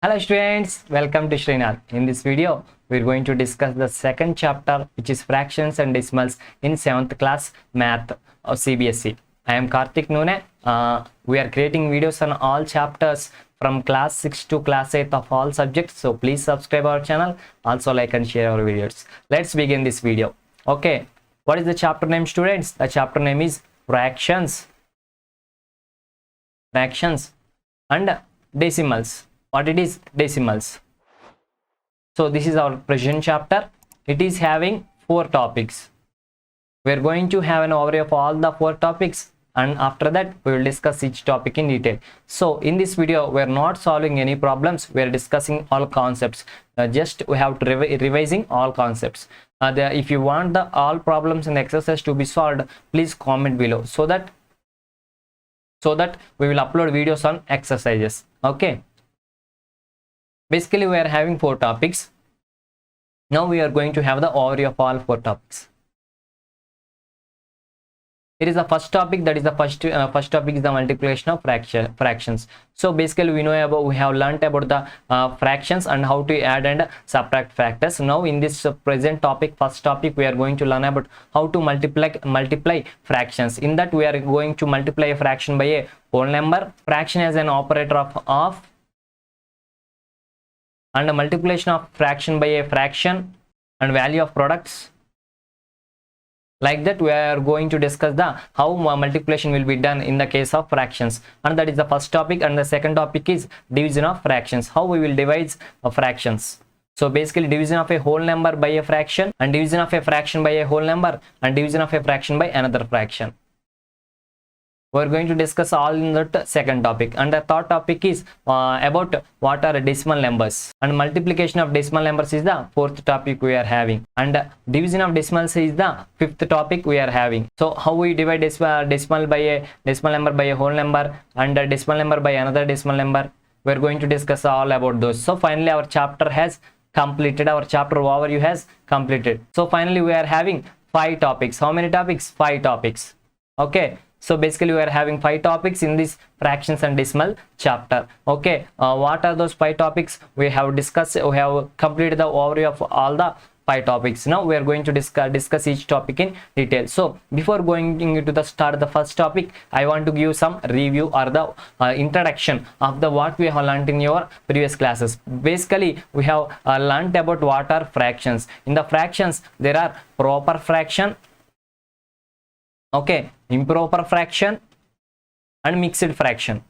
Hello students, welcome to Sreenath. In this video, we are going to discuss the second chapter, which is fractions and decimals in 7th class math of CBSE. I am Karthik Nune. We are creating videos on all chapters from class 6 to class 8 of all subjects. So please subscribe our channel. Also like and share our videos. Let's begin this video. Okay, what is the chapter name, students? The chapter name is fractions and decimals. What it is? Decimals. So this is our present chapter. It is having 4 topics. We are going to have an overview of all the 4 topics, and after that we will discuss each topic in detail. So in this video we are not solving any problems, we are discussing all concepts. Just we have to revising all concepts. If you want the all problems and exercise to be solved, please comment below so that we will upload videos on exercises. Okay, basically we are having 4 topics. Now we are going to have the overview of all 4 topics. It is the first topic, that is the first topic is the multiplication of fractions. So basically we have learnt about the fractions and how to add and subtract factors. Now in this present topic, first topic, we are going to learn about how to multiply fractions. In that we are going to multiply a fraction by a whole number. Fraction as an operator of and a multiplication of fraction by a fraction and value of products. Like that we are going to discuss the how multiplication will be done in the case of fractions, and that is the first topic. And the second topic is division of fractions, how we will divide fractions. So basically division of a whole number by a fraction, and division of a fraction by a whole number, and division of a fraction by another fraction. We are going to discuss all in that second topic. And the third topic is about what are decimal numbers, and multiplication of decimal numbers is the fourth topic we are having, and division of decimals is the fifth topic we are having. So how we divide decimal by a decimal number by a whole number, and a decimal number by another decimal number, we are going to discuss all about those. So finally our chapter has completed, our chapter overview has completed. So finally we are having 5 topics. How many topics? 5 topics. Okay, so basically we are having 5 topics in this fractions and decimal chapter. Okay, what are those 5 topics? We have discussed, we have completed the overview of all the 5 topics. Now we are going to discuss each topic in detail. So before going into the start the first topic, I want to give some review or the introduction of the what we have learned in your previous classes. Basically we have learned about what are fractions. In the fractions there are proper fraction, okay, improper fraction and mixed fraction.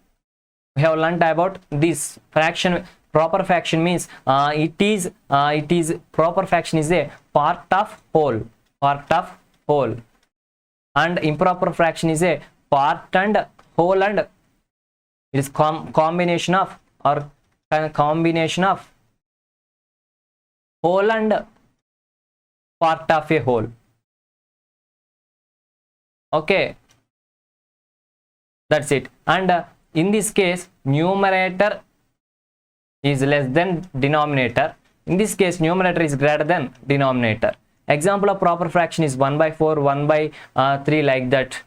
We have learned about this fraction. Proper fraction means it is proper fraction is a part of whole, and improper fraction is a part and whole, and it is combination of whole and part of a whole. Okay, that's it. And in this case numerator is less than denominator. In this case numerator is greater than denominator. Example of proper fraction is 1 by 4, 1 by 3, like that.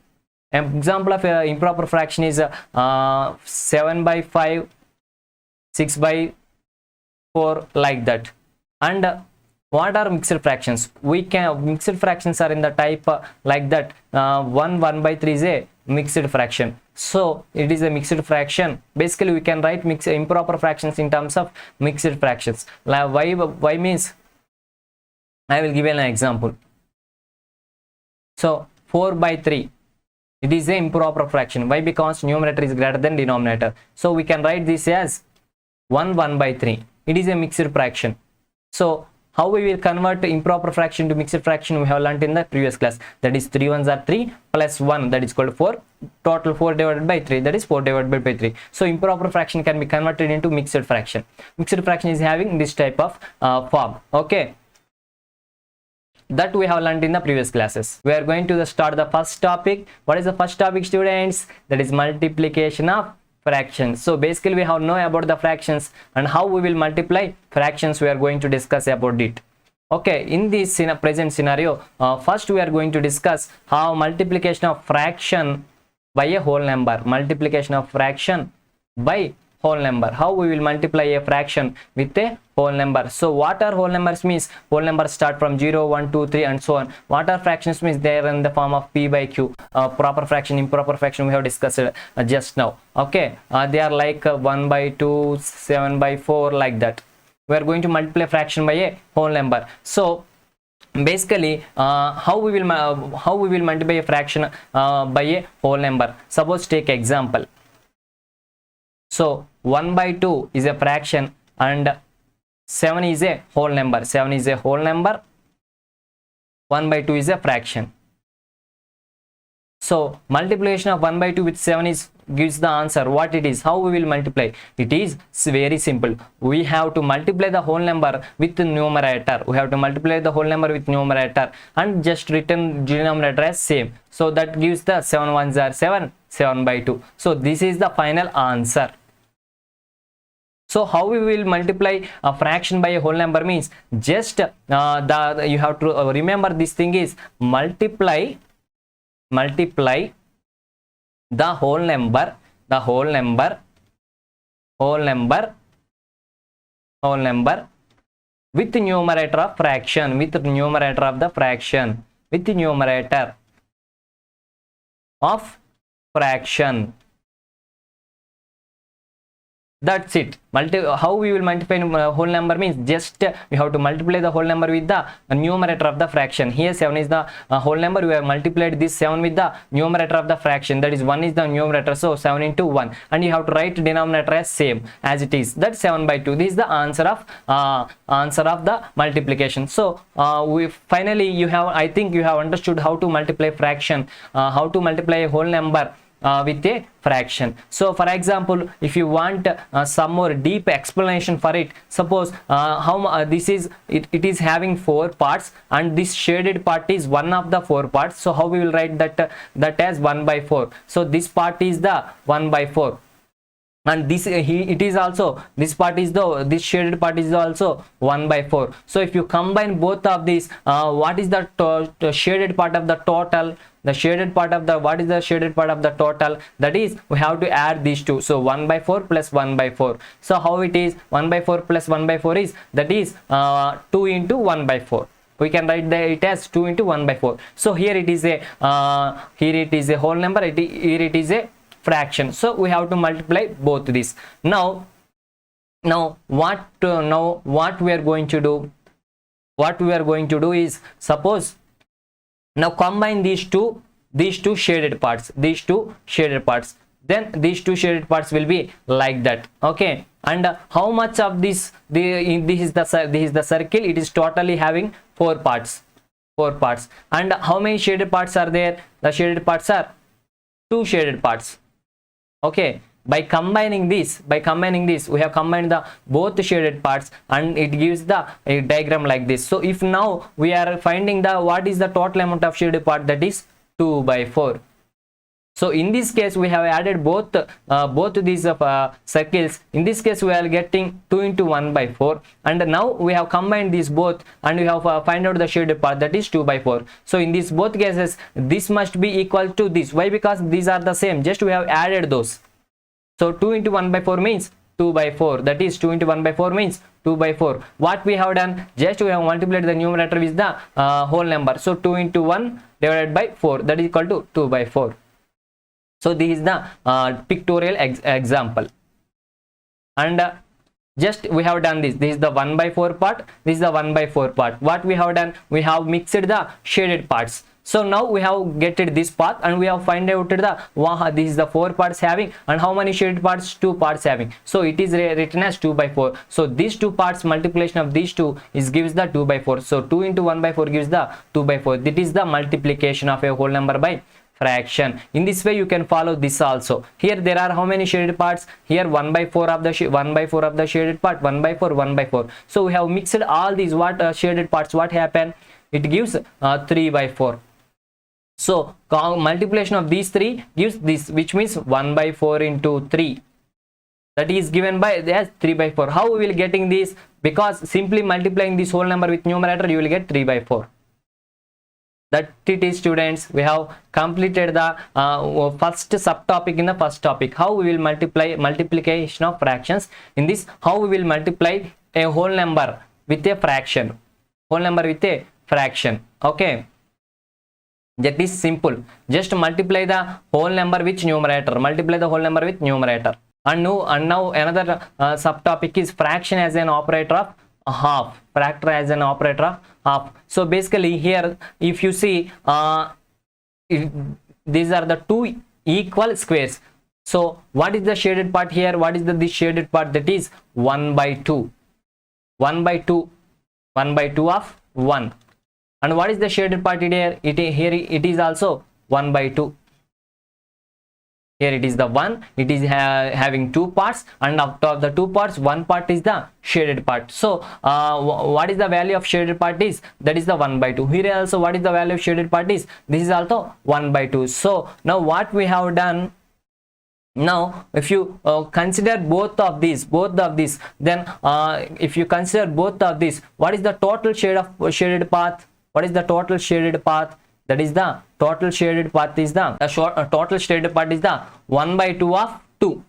Example of improper fraction is 7 by 5, 6 by 4, like that. And what are mixed fractions? Mixed fractions are in the type like that. 1 by 3 is a mixed fraction. So it is a mixed fraction. Basically we can write improper fractions in terms of mixed fractions. Like why means, I will give an example. So 4 by 3, it is a improper fraction. Why? Because numerator is greater than denominator. So we can write this as 1 by 3. It is a mixed fraction. So how we will convert improper fraction to mixed fraction we have learnt in the previous class. That is 3 ones are 3 plus 1, that is equal to 4. Total 4 divided by 3, that is 4 divided by 3. So improper fraction can be converted into mixed fraction. Mixed fraction is having this type of form. Okay, that we have learned in the previous classes. We are going to start the first topic. What is the first topic, students? That is multiplication of fractions. So basically we have know about the fractions and how we will multiply fractions. We are going to discuss about it. Okay, in this present scenario, first we are going to discuss how multiplication of fraction by a whole number. Multiplication of fraction by whole number. How we will multiply a fraction with a whole number? So what are whole numbers means? Whole numbers start from 0, 1, 2, 3 and so on. What are fractions means? They are in the form of p by q. Proper fraction, improper fraction we have discussed just now. Okay, they are like 1 by 2, 7 by 4, like that. We are going to multiply fraction by a whole number. So basically how we will multiply a fraction by a whole number? Suppose take example. So 1 by 2 is a fraction and 7 is a whole number. 7 is a whole number, 1 by 2 is a fraction. So multiplication of 1 by 2 with 7 gives the answer. What it is? How we will multiply? It is very simple. We have to multiply the whole number with the numerator. We have to multiply the whole number with numerator and just return denominator as same. So that gives the 7 ones are 7, 7 by 2. So this is the final answer. So how we will multiply a fraction by a whole number means just you have to remember this thing is multiply the whole number with the numerator of fraction, with the numerator of the fraction, with the numerator of fraction. That's it. How we will multiply whole number means just we have to multiply the whole number with the numerator of the fraction. Here 7 is the whole number. We have multiplied this 7 with the numerator of the fraction, that is 1 is the numerator, so 7 into 1, and you have to write denominator as same as it is, that's 7 by 2. This is the answer of the multiplication. So finally I think you have understood how to multiply fraction, how to multiply a whole number with a fraction. So for example, if you want some more deep explanation for it, suppose it is having 4 parts and this shaded part is one of the 4 parts. So how we will write that as 1 by 4. So this part is the 1 by 4, and this shaded part is also 1 by 4. So if you combine both of these, what is the shaded part of the total? What is the shaded part of the total? That is, we have to add these two. So 1 by 4 plus 1 by 4. So how it is? 1 by 4 plus 1 by 4 is, that is 2 into 1 by 4. We can write it as 2 into 1 by 4. So here it is a whole number, here it is a fraction. So we have to multiply both these. Now what we are going to do? What we are going to do is, suppose now combine these two shaded parts, then these two shaded parts will be like that. Okay, and how much of this is the circle? It is totally having 4 parts, and how many shaded parts are there? The shaded parts are 2 shaded parts. Okay, by combining this, we have combined the both shaded parts and it gives the a diagram like this. So if now we are finding what is the total amount of shaded part, that is 2 by 4. So in this case we have added both these circles. In this case we are getting 2 into 1 by 4, and now we have combined these both and we have find out the shaded part, that is 2 by 4. So in these both cases this must be equal to this. Why? Because these are the same, just we have added those. So 2 into 1 by 4 means 2 by 4, that is 2 into 1 by 4 means 2 by 4. What we have done? Just we have multiplied the numerator with the whole number. So 2 into 1 divided by 4, that is equal to 2 by 4. So this is the pictorial example, and just we have done this. This is the 1 by 4 part, this is the 1 by 4 part. What we have done? We have mixed the shaded parts. So now we have getted this path and we have find out this is the 4 parts having, and how many shaded parts? 2 parts having. So it is written as 2 by 4. So these 2 parts, multiplication of these 2 gives the 2 by 4. So 2 into 1 by 4 gives the 2 by 4. That is the multiplication of a whole number by fraction. In this way you can follow this also. Here there are how many shaded parts? Here 1 by 4 of the shaded part, 1 by 4, 1 by 4. So we have mixed all these shaded parts. What happened? It gives 3 by 4. So multiplication of these 3 gives this, which means 1 by 4 into 3. That is given by as 3 by 4. How we will getting this? Because simply multiplying this whole number with numerator, you will get 3 by 4. That it is, students, we have completed the first subtopic in the first topic, how we will multiplication of fractions. In this, how we will multiply a whole number with a fraction, okay. That is simple. Just multiply the whole number with numerator, and now another subtopic is fraction as an operator of half, so basically here, if you see, these are the two equal squares. So what is the shaded part here? What is this shaded part? That is 1 by 2 of 1. And what is the shaded part here? Here it is also 1 by 2. Here it is the 1, it is having two parts, and out of the two parts, one part is the shaded part. So what is the value of shaded part is? That is the 1 by 2. Here also, what is the value of shaded part is? This is also 1 by 2. So now what we have done, now if you consider both of these, then if you consider both of these, what is the total shaded path? What is the total shaded path? That is the total shaded path is the total shaded part is the 1 by 2 of 2.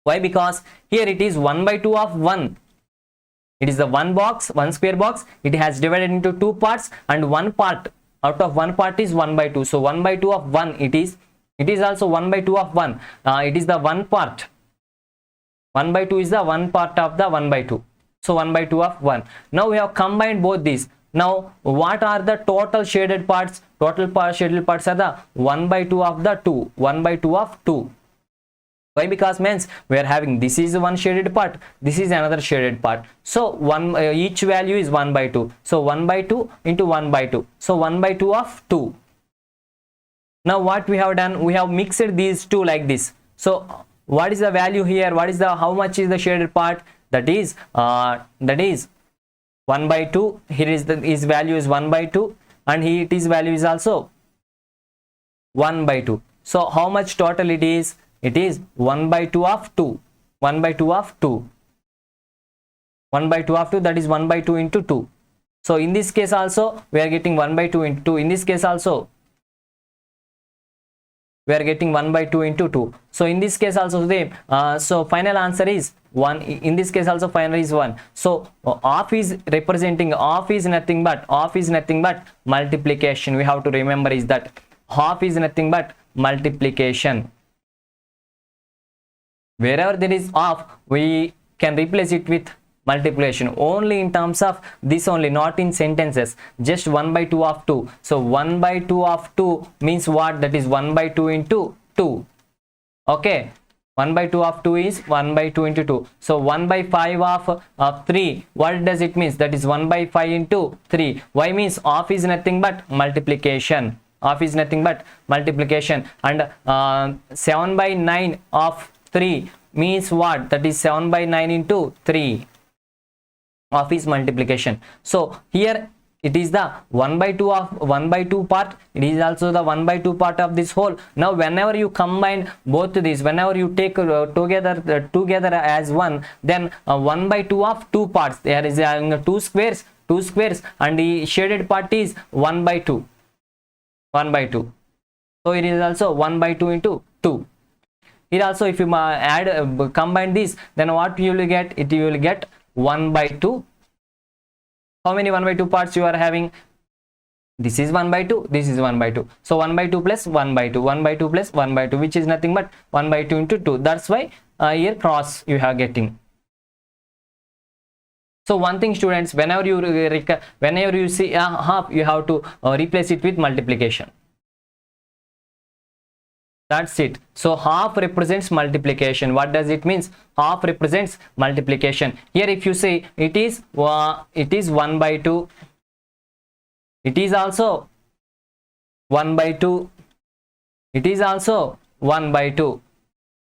Why? Because here it is 1 by 2 of 1. It is the one square box. It has divided into two parts, and one part, out of one part is 1 by 2. So 1 by 2 of 1 it is also 1 by 2 of 1. It is the one part. 1 by 2 is the one part of the 1 by 2. So 1 by 2 of 1. Now we have combined both these. Now what are the total shaded parts? Shaded parts are the 1 by 2 of the 2. 1 by 2 of 2. Why? Because means we are having, this is one shaded part, this is another shaded part. So each value is 1 by 2. So 1 by 2 into 1 by 2. So 1 by 2 of 2. Now what we have done? We have mixed these two like this. So what is the value here? How much is the shaded part? That is 1 by 2. Here is his value is 1 by 2, and his value is also 1 by 2. So how much total it is? It is 1 by 2 of 2. 1 by 2 of 2. 1 by 2 of 2, that is 1 by 2 into 2. So in this case also we are getting 1 by 2 into 2. In this case also we are getting 1 by 2 into 2. So in this case also same. So final answer is 1. In this case also final is 1. So half is nothing but multiplication. We have to remember is that half is nothing but multiplication. Wherever there is half, we can replace it with multiplication only in terms of this only, not in sentences. Just 1 by 2 of 2. So 1 by 2 of 2 means what? That is 1 by 2 into 2. Okay, 1 by 2 of 2 is 1 by 2 into 2. So 1 by 5 of 3, what does it means? That is 1 by 5 into 3. Why? Means half is nothing but multiplication. Half is nothing but multiplication. And 7 by 9 of 3 means what? That is 7 by 9 into 3. Of is multiplication. So here it is the 1 by 2 of 1 by 2 part. It is also the 1 by 2 part of this whole. Now whenever you combine both these, whenever you take together as one, then 1 by 2 of 2 parts. There is two squares, and the shaded part is 1 by 2. 1 by 2. So it is also 1 by 2 into 2. Here also if you combine this, then what you will get? You will get 1 by 2. How many 1 by 2 parts you are having? This is 1 by 2, this is 1 by 2. So 1 by 2 plus 1 by 2, 1 by 2 plus 1 by 2, which is nothing but 1 by 2 into 2. That's why here cross you are getting. So one thing, students, whenever you see a half, you have to replace it with multiplication. That's it. So half represents multiplication. What does it means? Half represents multiplication. Here if you say it is 1 by 2, it is also 1 by 2, it is also 1 by 2.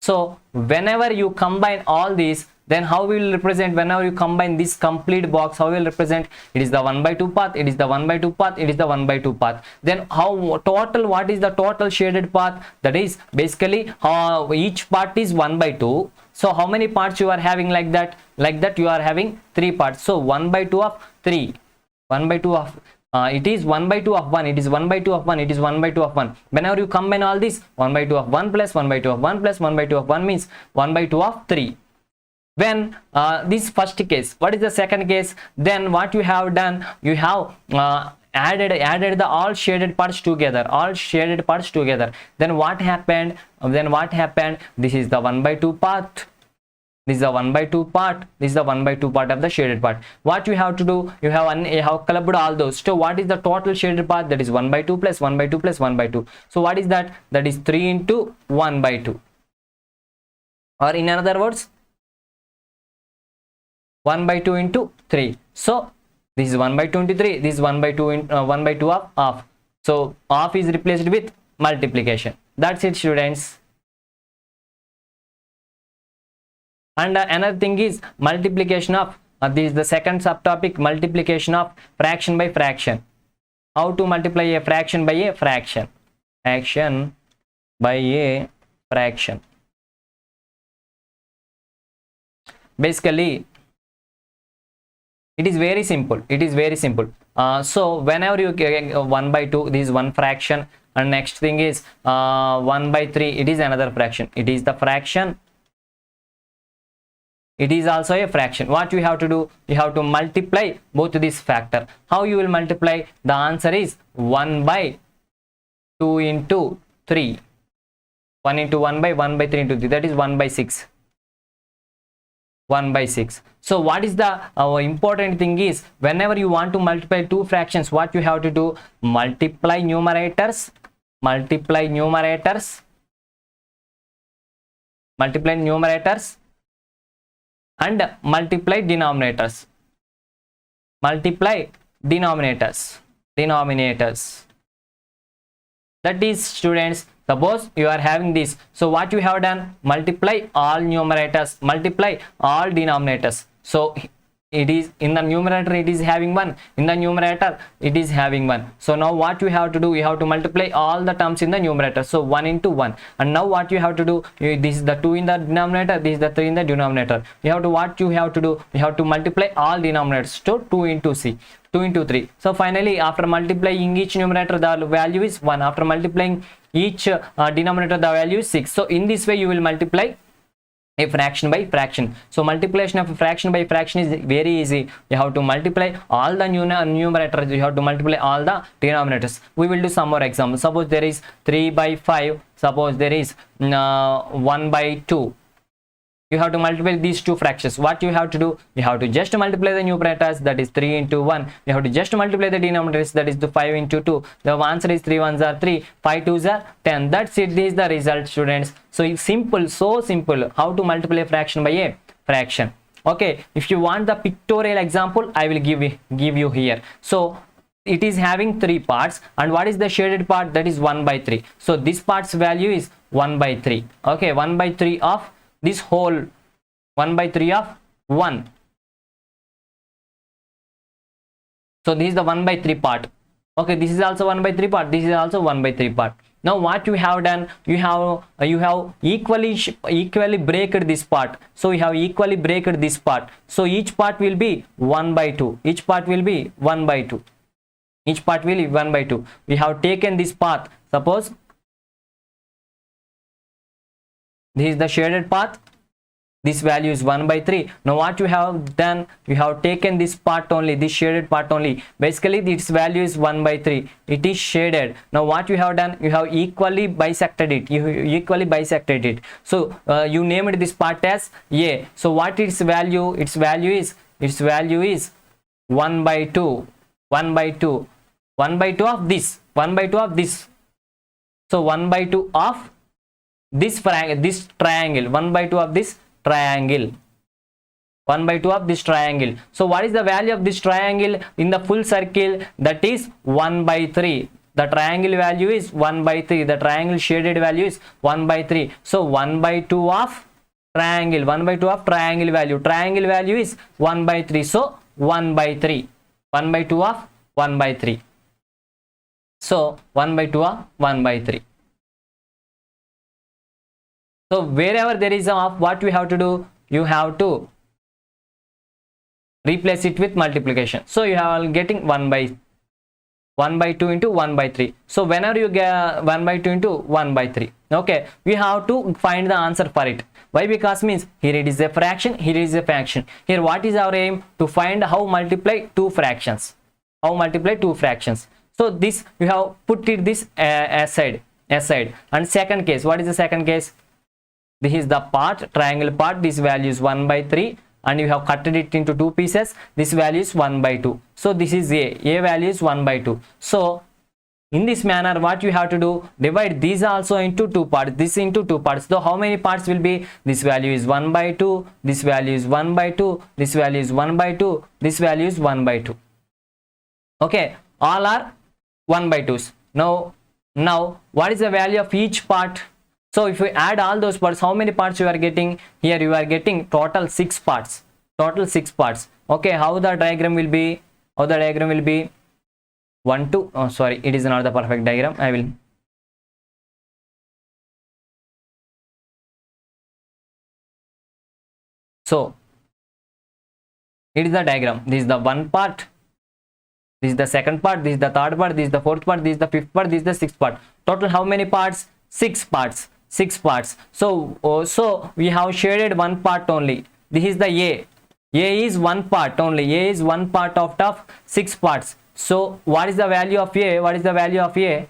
So whenever you combine all these, then how we will represent? Whenever you combine this complete box, how we will represent? It is the 1 by 2 path, it is the 1 by 2 path, it is the 1 by 2 path. Then how total, what is the total shaded path? That is basically how each part is 1 by 2. So how many parts you are having like that? Like that you are having 3 parts. So 1 by 2 of 3. 1 by 2 of it is 1 by 2 of 1, it is 1 by 2 of 1, it is 1 by 2 of 1. Whenever you combine all this, 1 by 2 of 1 plus 1 by 2 of 1 plus 1 by 2 of 1 means 1 by 2 of 3. When this first case, what is the second case? Then what you have done, you have added the all shaded parts together, then what happened? This is the 1 by 2 part, this is the 1 by 2 part, this is the 1 by 2 part of the shaded part. What you have to do, you have clubbed all those. So what is the total shaded part? That is 1 by 2 plus 1 by 2 plus 1 by 2. So what is that? That is 3 into 1 by 2, or in other words 1 by 2 into 3. So this is 1 by 2 into 3, this is 1 by 2 in 1 by 2 of half. So half is replaced with multiplication. That's it, students. And another thing is multiplication of this is the second subtopic, multiplication of fraction by fraction. How to multiply a fraction by a fraction? Fraction by a fraction. Basically it is very simple, so whenever you get 1 by 2, this is one fraction, and next thing is 1 by 3, it is another fraction, it is the fraction, it is also a fraction. What you have to do, you have to multiply both this factor. How you will multiply? The answer is 1 by 2 into 3, 1 into 1 by 3 into 3, that is 1 by 6. 1 by 6. So what is the important thing is, whenever you want to multiply two fractions, what you have to do? Multiply numerators, and multiply denominators. That is, students, suppose you are having this, so what you have done? Multiply all numerators, multiply all denominators. So it is in the numerator, it is having 1, in the numerator it is having 1. So now what you have to do, you have to multiply all the terms in the numerator, so 1 into 1. And now what you have to do, this is the 2 in the denominator, this is the 3 in the denominator. What you have to do, you have to multiply all denominators, so 2 into 3. So finally, after multiplying each numerator, the value is 1. After multiplying each denominator, the value is 6. So in this way you will multiply a fraction by fraction. So multiplication of a fraction by fraction is very easy. You have to multiply all the numerators, you have to multiply all the denominators. We will do some more examples. Suppose there is 3 by 5, suppose there is 1 by 2. You have to multiply these two fractions. What you have to do, you have to just multiply the numerators, that is 3 into 1. You have to just multiply the denominators, that is the 5 into 2. The answer is 3 ones are 3, 5 2s are 10. That's it. This is the result, students. So it's simple, so simple, how to multiply a fraction by a fraction. Okay, if you want the pictorial example, I will give you here. So it is having 3 parts, and what is the shaded part? That is 1 by 3. So this part's value is 1 by 3. Okay, 1 by 3 of this whole, 1 by 3 of 1. So this is the 1 by 3 part. Okay, this is also 1 by 3 part, this is also 1 by 3 part. Now what you have done, you have equally breaked this part. So you have equally breaked this part. So each part will be 1 by 2. Each part will be 1 by 2. Each part will be 1 by 2. We have taken this path. Suppose this is the shaded path, this value is 1 by 3. Now what you have done, you have taken this part only, this shaded part only. Basically its value is 1 by 3. It is shaded. Now what you have done, you have equally bisected it. So you named this part as A. So what its value? Its value is 1 by 2. 1 by 2. 1 by 2 of this. 1 by 2 of this. So 1 by 2 of this triangle. 1 by 2 of this triangle. 1 by 2 of this triangle. So what is the value of this triangle in the full circle? That is 1 by 3. The triangle value is 1 by 3. The triangle shaded value is 1 by 3. So 1 by 2 of triangle. 1 by 2 of triangle value. Triangle value is 1 by 3. So 1 by 3. 1 by 2 of 1 by 3. So 1 by 2 of 1 by 3. So wherever there is a of, what you have to do, you have to replace it with multiplication. So you are getting 1 by 1 by 2 into 1 by 3. So whenever you get 1 by 2 into 1 by 3, okay, we have to find the answer for it. Why? Because means here it is a fraction, here is a fraction. Here what is our aim? To find how multiply two fractions. How multiply two fractions. So this you have put it this aside. And second case, what is the second case? This is the part, triangle part. This value is 1 by 3. And you have cut it into two pieces. This value is 1 by 2. So this is a value is 1 by 2. So in this manner, what you have to do, divide these also into two parts, this into two parts. So how many parts will be? This value is 1 by 2, this value is 1 by 2, this value is 1 by 2, this value is 1 by 2. Okay, all are 1 by 2s. Now what is the value of each part? So if we add all those parts, how many parts you are getting? Here you are getting total 6 parts. Total 6 parts. Okay, how the diagram will be? How the diagram will be? 1, 2. Oh, sorry, it is not the perfect diagram. I will. So it is the diagram. This is the one part. This is the second part. This is the third part. This is the fourth part. This is the fifth part. This is the sixth part. Total how many parts? 6 parts. 6 parts. So we have shaded one part only. This is the A. A is one part only. A is one part out of 6 parts. So what is the value of A? What is the value of A?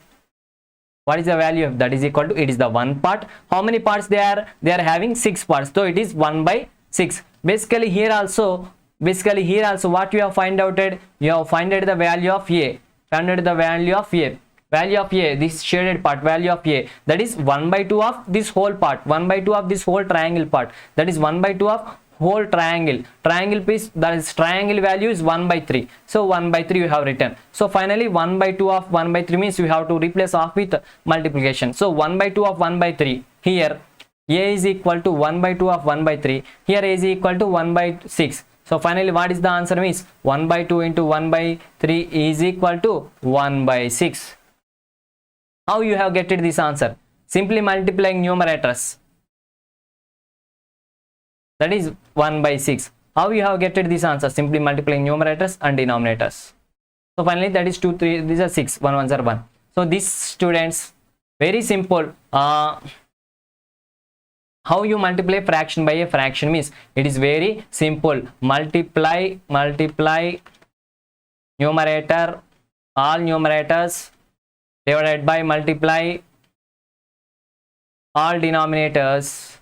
What is the value of that? Is equal to, it is the one part. How many parts they are? They are having 6 parts. So it is 1 by 6. Basically here also what you have find out? You have find out the value of A. Find out the value of A. Value of A, this shaded part, value of A, that is 1 by 2 of this whole part, 1 by 2 of this whole triangle part, that is 1 by 2 of whole triangle piece, that is triangle value is 1 by 3. So 1 by 3 you have written. So finally 1 by 2 of 1 by 3 means you have to replace off with multiplication. So 1 by 2 of 1 by 3, here A is equal to 1 by 2 of 1 by 3, here A is equal to 1 by 6. So finally what is the answer means 1 by 2 into 1 by 3 is equal to 1 by 6. How you have getted this answer? Simply multiplying numerators. That is 1 by 6. How you have getted this answer? Simply multiplying numerators and denominators. So finally that is 2, 3, these are 6, 1 ones are 1. So these students, very simple. How you multiply fraction by a fraction means it is very simple. Multiply numerator, all numerators, divided by multiply all denominators.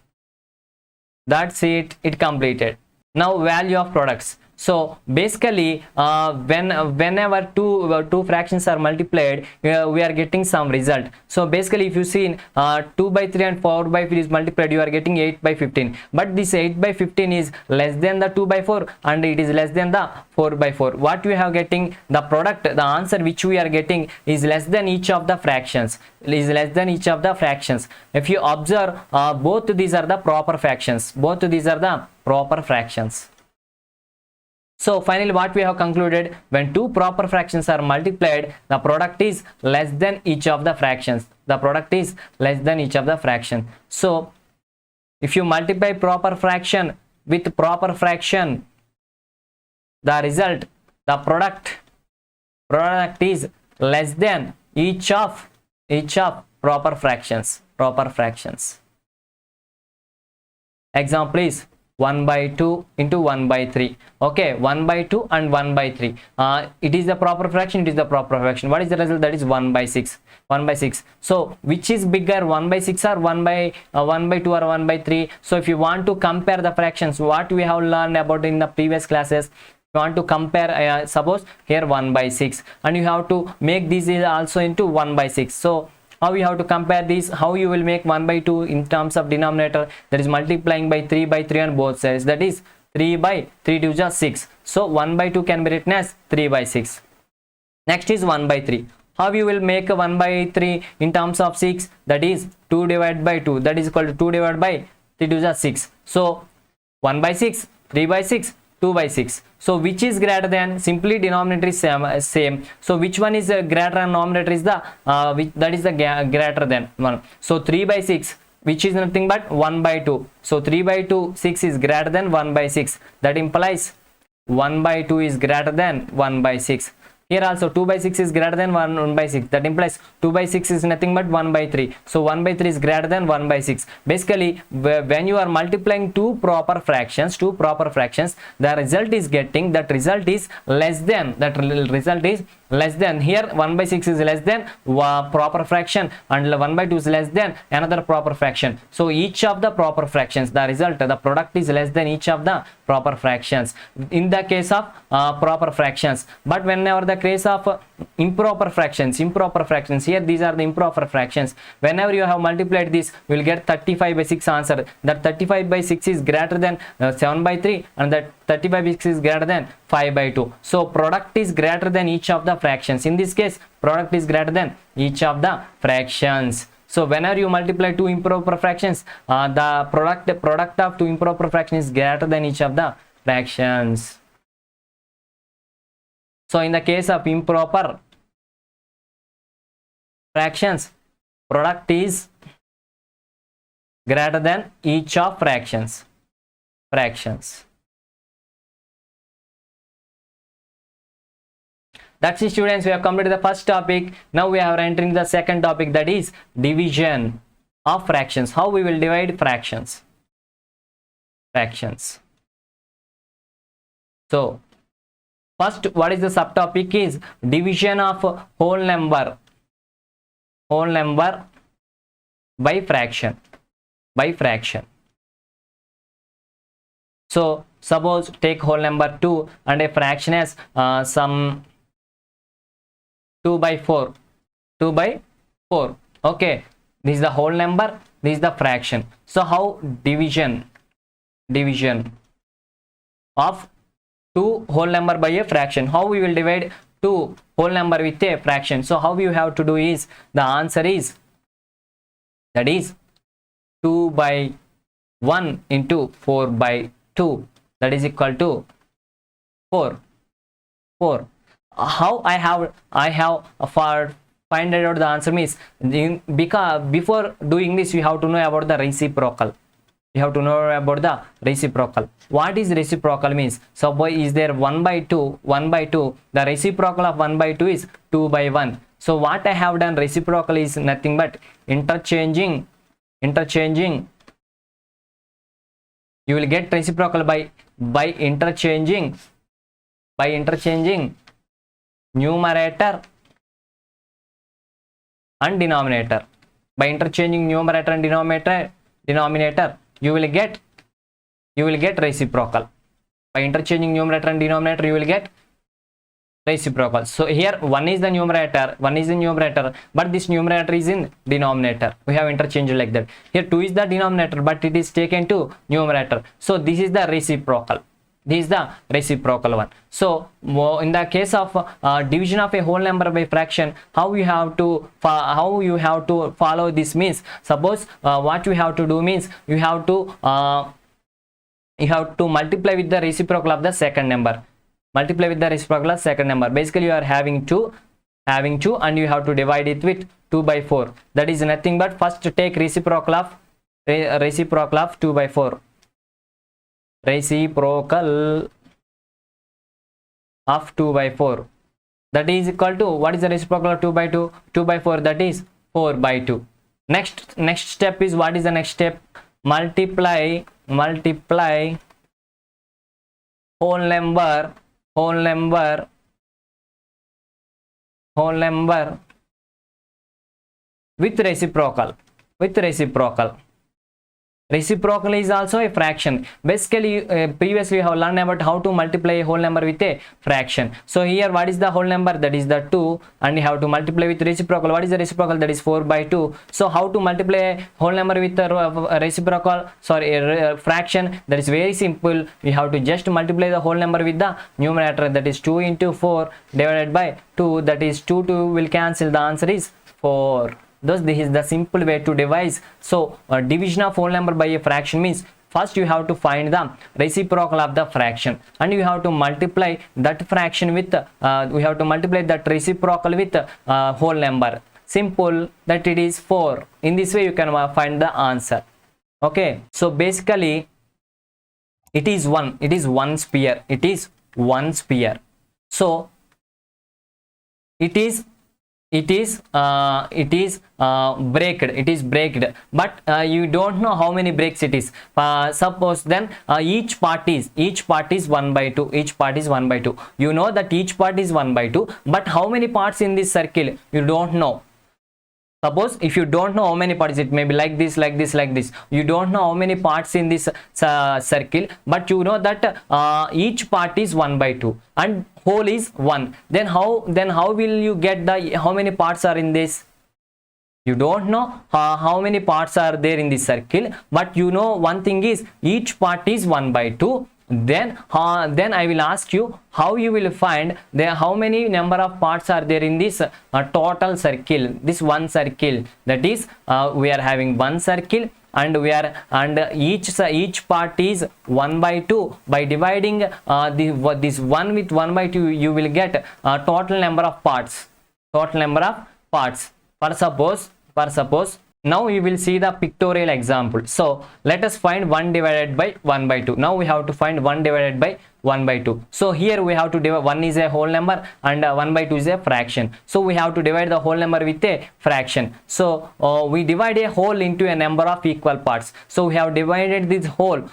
That's it, it completed. Now value of products. So basically whenever two fractions are multiplied, we are getting some result. So basically if you see 2 by 3 and 4 by 4 is multiplied, you are getting 8 by 15. But this 8 by 15 is less than the 2 by 4 and it is less than the 4 by 4. What we have getting, the product, the answer which we are getting is less than each of the fractions. If you observe, both these are the proper fractions. So finally what we have concluded, when two proper fractions are multiplied, the product is less than each of the fractions. So if you multiply proper fraction with proper fraction, the result, the product is less than each of proper fractions. Example is 1 by 2 into 1 by 3. Okay, 1 by 2 and 1 by 3. It is the proper fraction. What is the result? That is 1 by 6. So which is bigger, 1 by 6 or 1 by 2 or 1 by 3? So if you want to compare the fractions, what we have learned about in the previous classes, you want to compare, suppose here 1 by 6 and you have to make this also into 1 by 6. So how you have to compare these? How you will make 1 by 2 in terms of denominator, that is multiplying by 3 by 3 on both sides, that is 3 by 3 to just 6. So 1 by 2 can be written as 3 by 6. Next is 1 by 3. How you will make 1 by 3 in terms of 6, that is 2 divided by 2, that is equal to 2 divided by 3 to just 6. So 1 by 6, 3 by 6, 2 by 6. So which is greater than? Simply denominator is same. So which one is greater and numerator is the that is the greater than 1. So 3 by 6, which is nothing but 1 by 2. So 3 by 2, 6 is greater than 1 by 6. That implies 1 by 2 is greater than 1 by 6. Here also 2 by 6 is greater than 1 by 6. That implies 2 by 6 is nothing but 1 by 3. So 1 by 3 is greater than 1 by 6. Basically, when you are multiplying two proper fractions, the result is getting, that result is less than, here 1 by 6 is less than proper fraction, and 1 by 2 is less than another proper fraction. So each of the proper fractions, the result, the product is less than each of the proper fractions in the case of proper fractions. But whenever the case of improper fractions, here these are the improper fractions, whenever you have multiplied this, you will get 35 by 6 answer. That 35 by 6 is greater than 7 by 3, and that 35 by 6 is greater than 5 by 2. So product is greater than each of the fractions. In this case, product is greater than each of the fractions. So whenever you multiply two improper fractions, the product of two improper fractions is greater than each of the fractions. So in the case of improper fractions, product is greater than each of fractions. That's it, students. We have completed the first topic. Now we are entering the second topic, that is division of fractions. How we will divide fractions. So first, what is the subtopic is division of whole number by fraction. So suppose take whole number 2 and a fraction as some 2 by 4. Okay, this is the whole number, this is the fraction. So how division of two whole number by a fraction, how we will divide two whole number with a fraction? So how you have to do is, the answer is, that is 2 by 1 into 4 by 2, that is equal to 4. How I have find out the answer means, because before doing this you have to know about the reciprocal. What is reciprocal means? So is there 1 by 2, the reciprocal of 1 by 2 is 2 by 1. So what I have done, reciprocal is nothing but interchanging. You will get reciprocal by interchanging numerator and denominator. By interchanging numerator and denominator, you will get reciprocal. By interchanging numerator and denominator, you will get reciprocal. So here 1 is the numerator, but this numerator is in denominator. We have interchanged like that. Here 2 is the denominator, but it is taken to numerator. So this is the reciprocal. One. So in the case of division of a whole number by fraction, how you have to follow this means, suppose what you have to do means, you have to multiply with the reciprocal of the second number. Basically you are having 2 and you have to divide it with 2 by 4. That is nothing but, first take reciprocal of 2 by 4. Reciprocal of 2 by 4, that is equal to, what is the reciprocal of 2 by 2? 2 by 4, that is 4 by 2. Next step is, what is the next step? Multiply whole number with reciprocal. Reciprocal is also a fraction. Basically previously we have learned about how to multiply a whole number with a fraction. So here what is the whole number? That is the 2, and you have to multiply with reciprocal. What is the reciprocal? That is 4 by 2. So how to multiply a whole number with a fraction? That is very simple. We have to just multiply the whole number with the numerator, that is 2 into 4 divided by 2, that is 2 will cancel, the answer is 4. Thus this is the simple way to devise. So division of whole number by a fraction means, first you have to find the reciprocal of the fraction, and you have to multiply that fraction with that reciprocal with whole number. Simple, that it is 4. In this way you can find the answer. Okay, so basically it is one sphere. So it is breaked, but you don't know how many breaks it is. Suppose then each part is 1 by 2, each part is 1 by 2. You know that each part is 1 by 2, but how many parts in this circle you don't know. Suppose if you don't know how many parts, it may be like this, like this, like this. You don't know how many parts in this circle, but you know that each part is 1 by 2 and whole is 1. Then how will you get the how many parts are in this? You don't know how many parts are there in this circle, but you know one thing is each part is 1 by 2. Then I will ask you how you will find how many number of parts are there in this total circle, this one circle. That is we are having one circle, and each part is 1 by 2. By dividing this 1 with 1 by 2, you will get total number of parts. For suppose now you will see the pictorial example. So let us find 1 divided by 1 by 2. Now we have to find 1 divided by 1 by 2. So here we have to divide, 1 is a whole number and 1 by 2 is a fraction. So we have to divide the whole number with a fraction. So we divide a whole into a number of equal parts. So we have divided this whole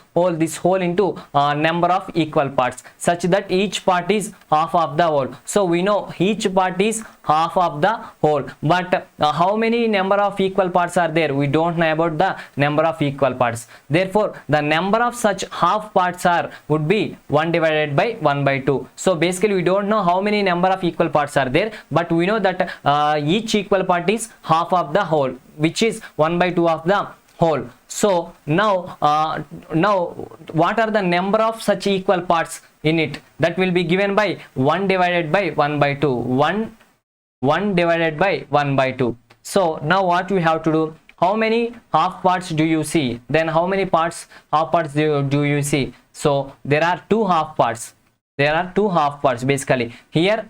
into a number of equal parts, such that each part is half of the whole. So we know each part is half of the whole, but how many number of equal parts are there? We don't know about the number of equal parts. Therefore the number of such half parts would be 1 divided by 1 by 2. So basically we don't know how many number of equal parts are there, but we know that each equal part is half of the whole, which is 1 by 2 of the whole. So now what are the number of such equal parts in it? That will be given by 1 divided by 1 by 2. 1 divided by 1 by 2. So now what we have to do? How many half parts do you see? Then how many half parts do you see? So there are two half parts. Basically here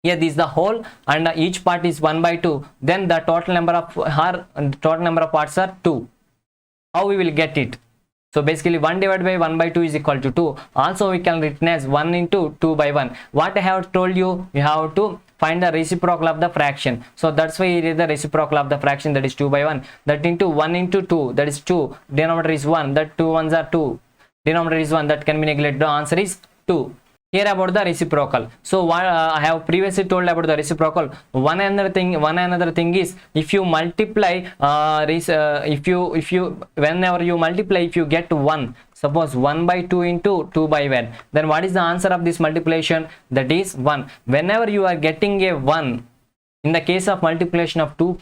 this is the whole, and each part is 1 by 2. Then the total number of parts are 2. How we will get it? So basically 1 divided by 1 by 2 is equal to 2. Also we can written as 1 into 2 by 1. What I have told you, you have to find the reciprocal of the fraction. So that's why it is the reciprocal of the fraction, that is 2 by 1. That into 1 into 2, that is 2. Denominator is 1, that 2 ones are 2. Denominator is 1, that can be neglected. The answer is 2. Here about the reciprocal. So what I have previously told about the reciprocal. One another thing is, if you multiply whenever you multiply, if you get 1, suppose 1 by 2 into 2 by 1, then what is the answer of this multiplication? That is 1. Whenever you are getting a 1, in the case of multiplication of two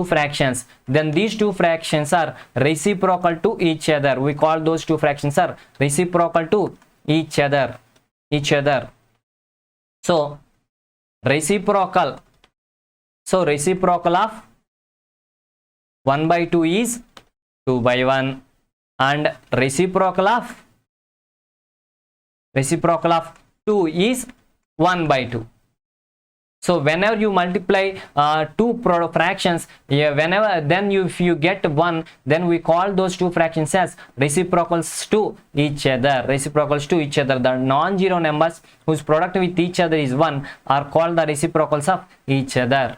fractions, then these two fractions are reciprocal to each other. We call those two fractions are reciprocal to each other. So reciprocal of 1 by 2 is 2 by 1, and reciprocal of 2 is 1 by 2. So whenever you multiply two fractions, if you get 1, then we call those two fractions as reciprocals to each other. The non-zero numbers whose product with each other is 1 are called the reciprocals of each other.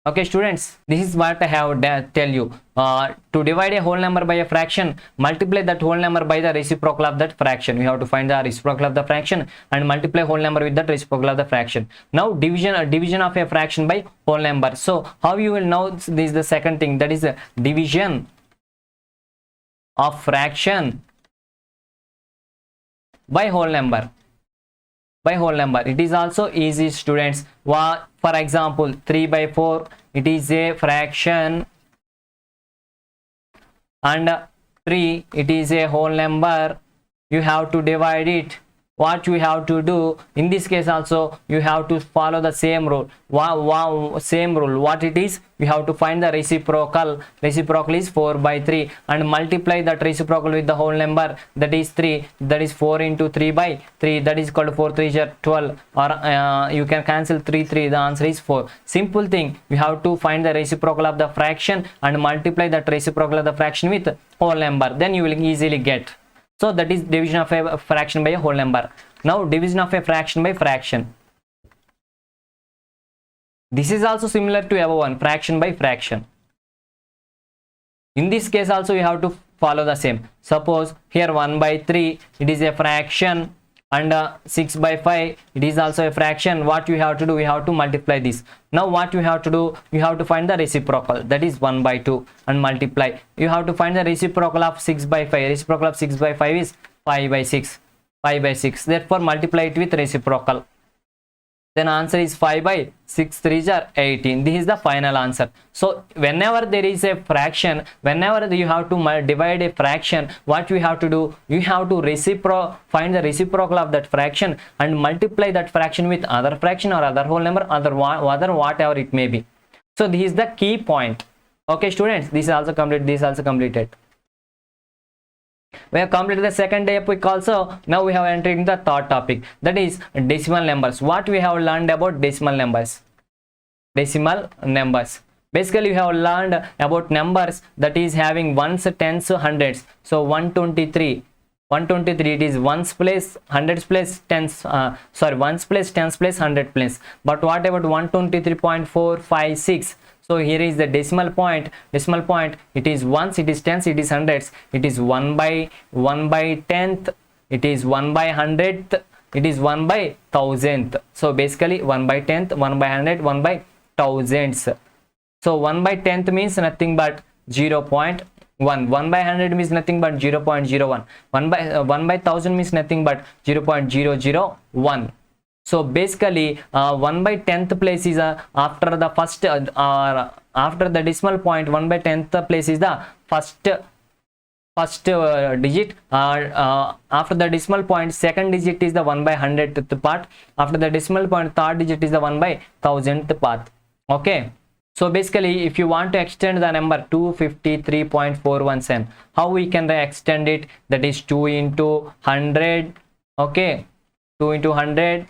Okay students, this is what I have tell you. To divide a whole number by a fraction, multiply that whole number by the reciprocal of that fraction. We have to find the reciprocal of the fraction and multiply whole number with that reciprocal of the fraction. Now division of a fraction by whole number. So how you will know? This is the second thing, that is the division of fraction by whole number. It is also easy students. For example, 3 by 4, it is a fraction, and 3, it is a whole number. You have to divide it. What you have to do in this case also, you have to follow the same rule. What it is? We have to find the reciprocal. Reciprocal is 4 by 3, and multiply that reciprocal with the whole number, that is 3. That is 4 into 3 by 3, that is equal to 4 3 is 12, or you can cancel 3 3. The answer is 4. Simple thing, we have to find the reciprocal of the fraction and multiply that reciprocal of the fraction with whole number. Then you will easily get. So that is division of a fraction by a whole number. Now division of a fraction by fraction. This is also similar to above one, fraction by fraction. In this case also you have to follow the same. Suppose here 1 by 3 it is a fraction, and 6 by 5 it is also a fraction. What you have to do, you have to multiply this. Now what you have to do, you have to find the reciprocal, that is 1 by 2, and multiply. You have to find the reciprocal of 6 by 5. Reciprocal of 6 by 5 is 5 by 6. 5 by 6, therefore multiply it with reciprocal. Then answer is 5 by 6 3s are 18. This is the final answer. So whenever there is a fraction, whenever you have to divide a fraction, what you have to do, you have to find the reciprocal of that fraction and multiply that fraction with other fraction or other whole number, other whatever it may be. So this is the key point. Okay students, this is also complete, this is also completed. We have completed the second topic also. Now we have entered in the third topic, that is decimal numbers. What we have learned about decimal numbers? Decimal numbers. Basically we have learned about numbers that is having ones, tens, hundreds. So 123 it is ones place, hundreds place, tens, ones place, tens place, hundred place. But what about 123.456? So here is the decimal point. Decimal point, it is ones, it is tens, it is hundreds, it is 1 by 10th, it is 1 by 100th, it is 1 by 1000th. So basically 1 by 10th, 1 by 100, 1 by thousandths. So 1 by 10th means nothing but 0.1. 1 by 100 means nothing but 0.01. 1 by 1000 means nothing but 0.001. So basically 1 by 10th place is after the first after the decimal point, 1 by 10th place is the first digit. After the decimal point, second digit is the 1 by 100th part. After the decimal point, third digit is the 1 by 1000th part. Okay. So basically if you want to extend the number 253.417, how we can extend it? That is 2 into 100. Okay, 2 into 100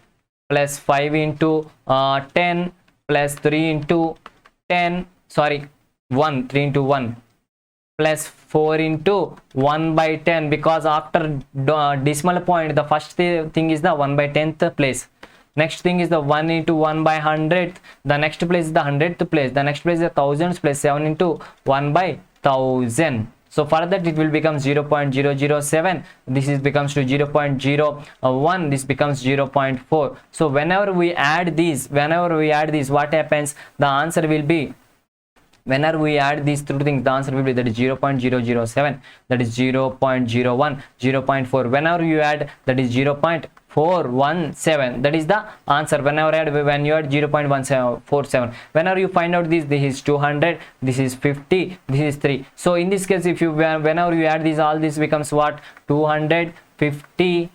plus 5 into 10 plus 3 into 10, 3 into 1 plus 4 into 1 by 10, because after decimal point the first thing is the 1 by 10th place. Next thing is the 1 into 1 by 100th. The next place is the 100th place. The next place is the thousandths place. 7 into 1 by 1000. So for that it will become 0.007. This is becomes to 0.01. This becomes 0.4. So whenever we add these, what happens? The answer will be, whenever we add these two things, the answer will be, that is 0.007, that is 0.01, 0.4. Whenever you add, that is 0.417, that is the answer. When you add 0.147, whenever you find out this is 200, this is 50, this is 3. So in this case, if you whenever you add these, all this becomes what? 253.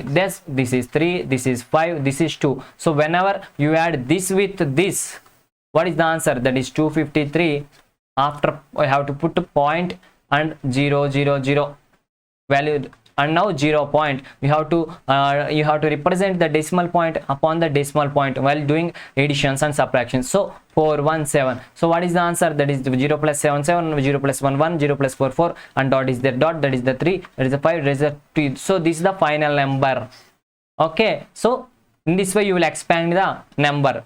This is 3, this is 5, this is 2. So whenever you add this with this, what is the answer? That is 253. After I have to put a point and 0, 0, 0 value, and now 0 point. You have to represent the decimal point upon the decimal point while doing additions and subtractions. So 417. So what is the answer? That is 0 plus 77, 0 plus 11, 0 plus 44, and dot is the dot. That is the 3. That is the 5. That is the 2. So this is the final number. Okay. So in this way you will expand the number.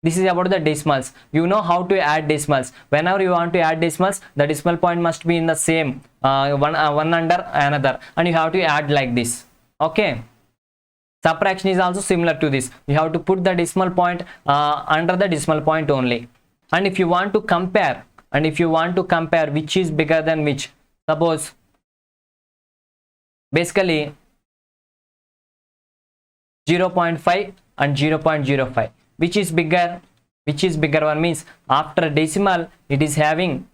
This is about the decimals. You know how to add decimals. Whenever you want to add decimals, the decimal point must be in the same one under another, and you have to add like this. Okay. Subtraction is also similar to this. You have to put the decimal point under the decimal point only. And if you want to compare, which is bigger than which, suppose basically 0.5 and 0.05. Which is bigger? One means after decimal it is having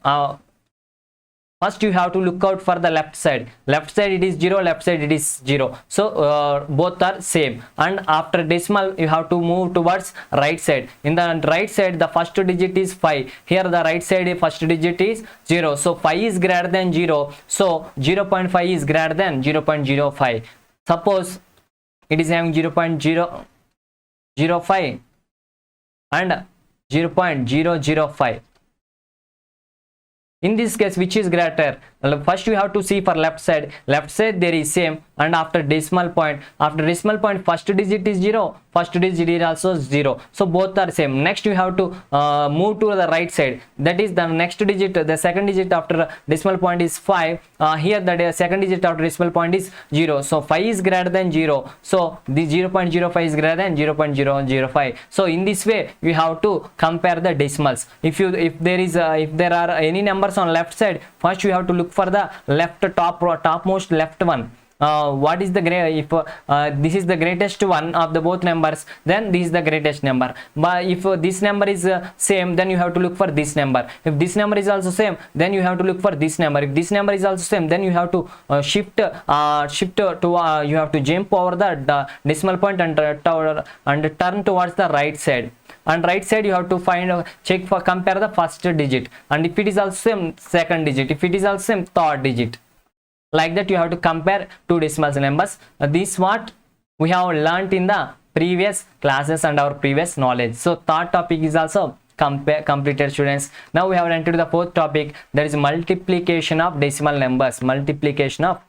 first you have to look out for the left side. Left side it is 0, left side it is 0. So both are same. And after decimal you have to move towards right side. In the right side the first digit is 5. Here the right side first digit is 0. So 5 is greater than 0. So 0.5 is greater than 0.05. Suppose it is having 0.005 and 0.005. In this case, which is greater? First you have to see for left side. Left side there is same. and after decimal point, first digit is 0, first digit is also 0, so both are same. Next you have to move to the right side, that is the next digit, the second digit after decimal point is 5. Here the second digit after decimal point is 0, so 5 is greater than 0, so the 0.05 is greater than 0.005. so in this way you have to compare the decimals. If there are any numbers on left side, first you have to look for the topmost left one. What is the if this is the greatest one of the both numbers, then this is the greatest number. But if this number is same, then you have to look for this number. If this number is also same, then you have to look for this number. If this number is also same, then you have to shift to you have to jump over the decimal point and turn towards the right side. And right side you have to compare the first digit, and if it is also same, second digit. If it is also same, third digit. Like that you have to compare two decimal numbers. This what we have learnt in the previous classes and our previous knowledge. So third topic is also completed, students. Now we have entered the fourth topic, that is multiplication of decimal numbers. Multiplication of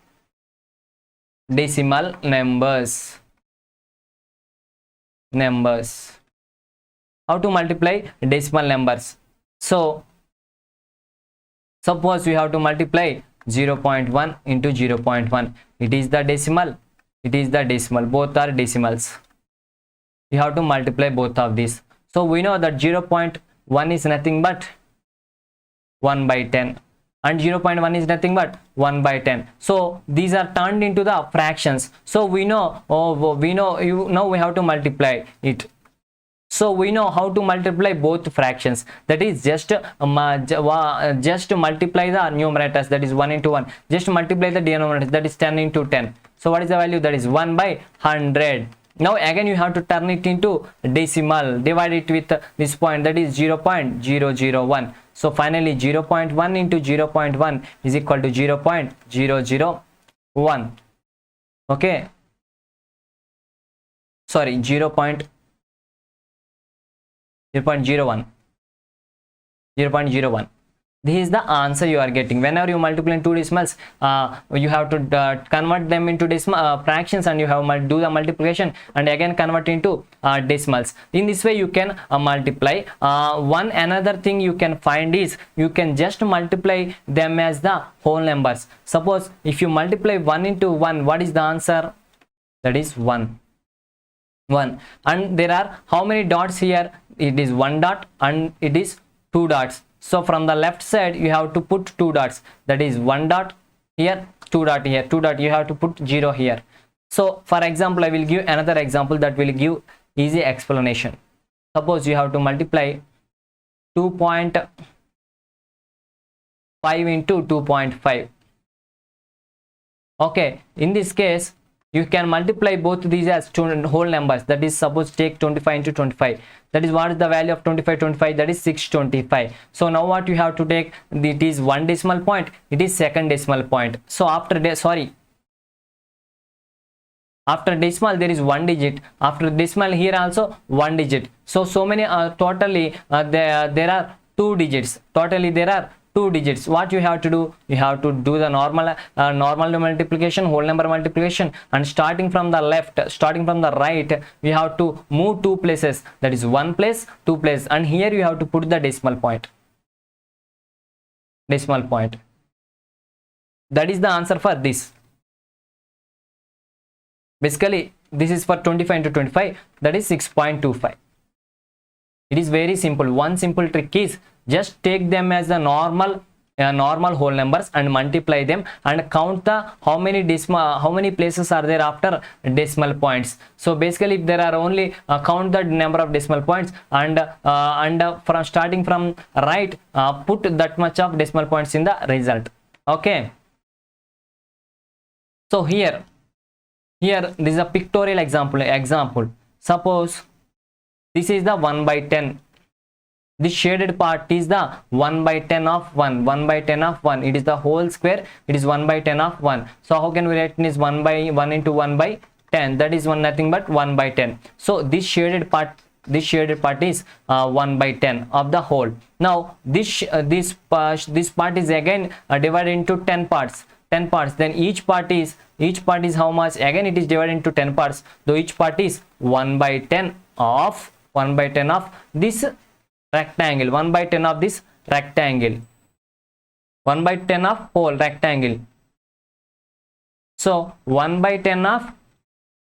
decimal numbers. How to multiply decimal numbers? So suppose we have to multiply 0.1 into 0.1. It is the decimal, both are decimals. You have to multiply both of these. So we know that 0.1 is nothing but 1 by 10, and 0.1 is nothing but 1 by 10. So these are turned into the fractions. So we know we have to multiply it. So we know how to multiply both fractions, that is just multiply the numerators, that is 1 into 1, just multiply the denominators, that is 10 into 10. So what is the value? That is 1 by 100. Now again you have to turn it into decimal, divide it with this point, that is 0.001. so finally 0.1 into 0.1 is equal to 0.001. okay, sorry, 0.01. This is the answer you are getting. Whenever you multiply two decimals, you have to convert them into decimal fractions, and you have do the multiplication and again convert into decimals. In this way you can multiply. Another thing you can find is you can just multiply them as the whole numbers. Suppose if you multiply 1 into 1, what is the answer? That is 1. And there are how many dots here? It is 1 dot and it is 2 dots. So from the left side you have to put 2 dots, that is 1 dot here, 2 dot here, 2 dot, you have to put 0 here. So for example, I will give another example that will give easy explanation. Suppose you have to multiply 2.5 into 2.5. okay, in this case you can multiply both these as whole numbers, that is suppose take 25 into 25, that is what is the value of 25, that is 625. So now what you have to take, it is one decimal point, it is second decimal point. So after decimal there is one digit, after decimal here also one digit. So many totally there are two digits, What you have to do? You have to do the normal multiplication, whole number multiplication, and starting from the right, we have to move 2 places, that is 1 place, 2 place, and here you have to put the decimal point. That is the answer for this. Basically this is for 25 into 25, that is 6.25. It is very simple. One simple trick is just take them as the normal whole numbers and multiply them and count the how many places are there after decimal points. So basically if there are only count the number of decimal points and from starting from right, put that much of decimal points in the result. Okay, so here this is a pictorial example. Suppose this is the 1 by 10. This shaded part is the 1 by 10 of 1. 1 by 10 of 1. It is the whole square. It is 1 by 10 of 1. So how can we write this 1 by 1 into 1 by 10? That is nothing but 1 by 10. So this shaded part is 1 by 10 of the whole. Now this part is again divided into 10 parts. Then each part is each part is how much? Again it is divided into 10 parts, so each part is 1 by 10 of this rectangle, 1 by 10 of this rectangle, 1 by 10 of whole rectangle. So 1 by 10 of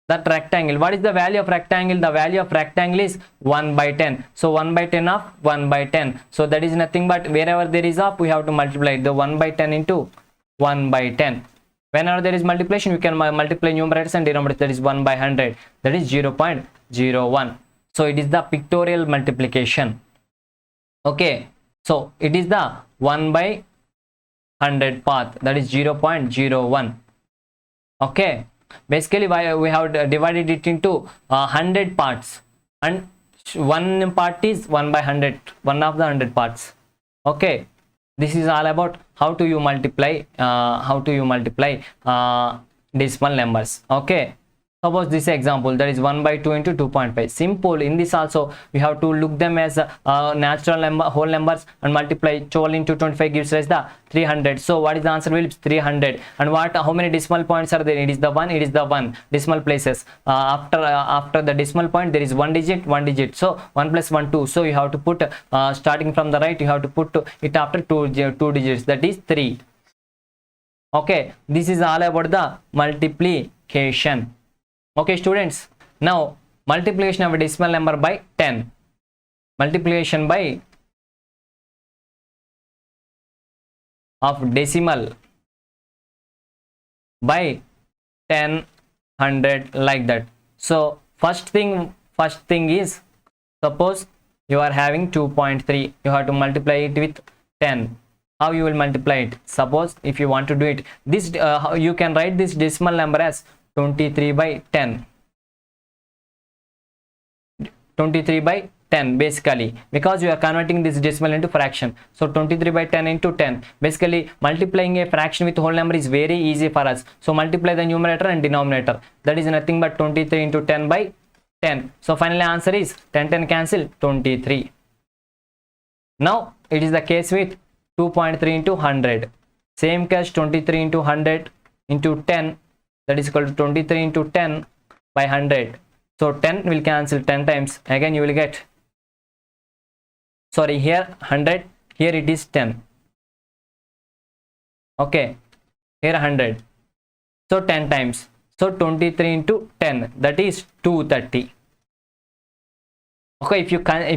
that rectangle. What is the value of rectangle? The value of rectangle is 1 by 10. So 1 by 10 of 1 by 10. So that is nothing but wherever there is of, we have to multiply the 1 by 10 into 1 by 10. Whenever there is multiplication, you can multiply numerators and denominators. That is 1 by 100. That is 0.01. So it is the pictorial multiplication. Okay. So it is the 1 by 100 path. That is 0.01. Okay. Basically, we have divided it into 100 parts, and one part is 1 by 100, one of the 100 parts. Okay, this is all about how do you multiply decimal numbers. Okay, suppose this example, that is 1 by 2 into 2.5. Simple. In this also we have to look them as natural number, whole numbers, and multiply 12 into 25 gives us the 300. So what is the answer? Will be 300. And how many decimal points are there? It is the 1. It is the 1 decimal places. After the decimal point there is one digit. So 1 plus 1 2. So you have to put starting from the right, you have to put it after two digits. That is 3. Okay, this is all about the multiplication. Okay, students, now multiplication of a decimal number by 10. Multiplication by of decimal by 10, 100, like that. So first thing is, suppose you are having 2.3, you have to multiply it with 10. How you will multiply it? Suppose if you want to do it, this you can write this decimal number as 23 by 10. 23 by 10 basically, because you are converting this decimal into fraction. So 23 by 10 into 10. Basically multiplying a fraction with whole number is very easy for us. So multiply the numerator and denominator. That is nothing but 23 into 10 by 10. So finally answer is 10 cancel, 23. Now it is the case with 2.3 into 100. Same case, 23 into 100 into 10. That is equal to 23 into 10 by 100. So 10 will cancel 10 times. Again you will get, sorry, here 100, here it is 10. Okay, here 100. So 10 times. So 23 into 10, that is 230. Okay, if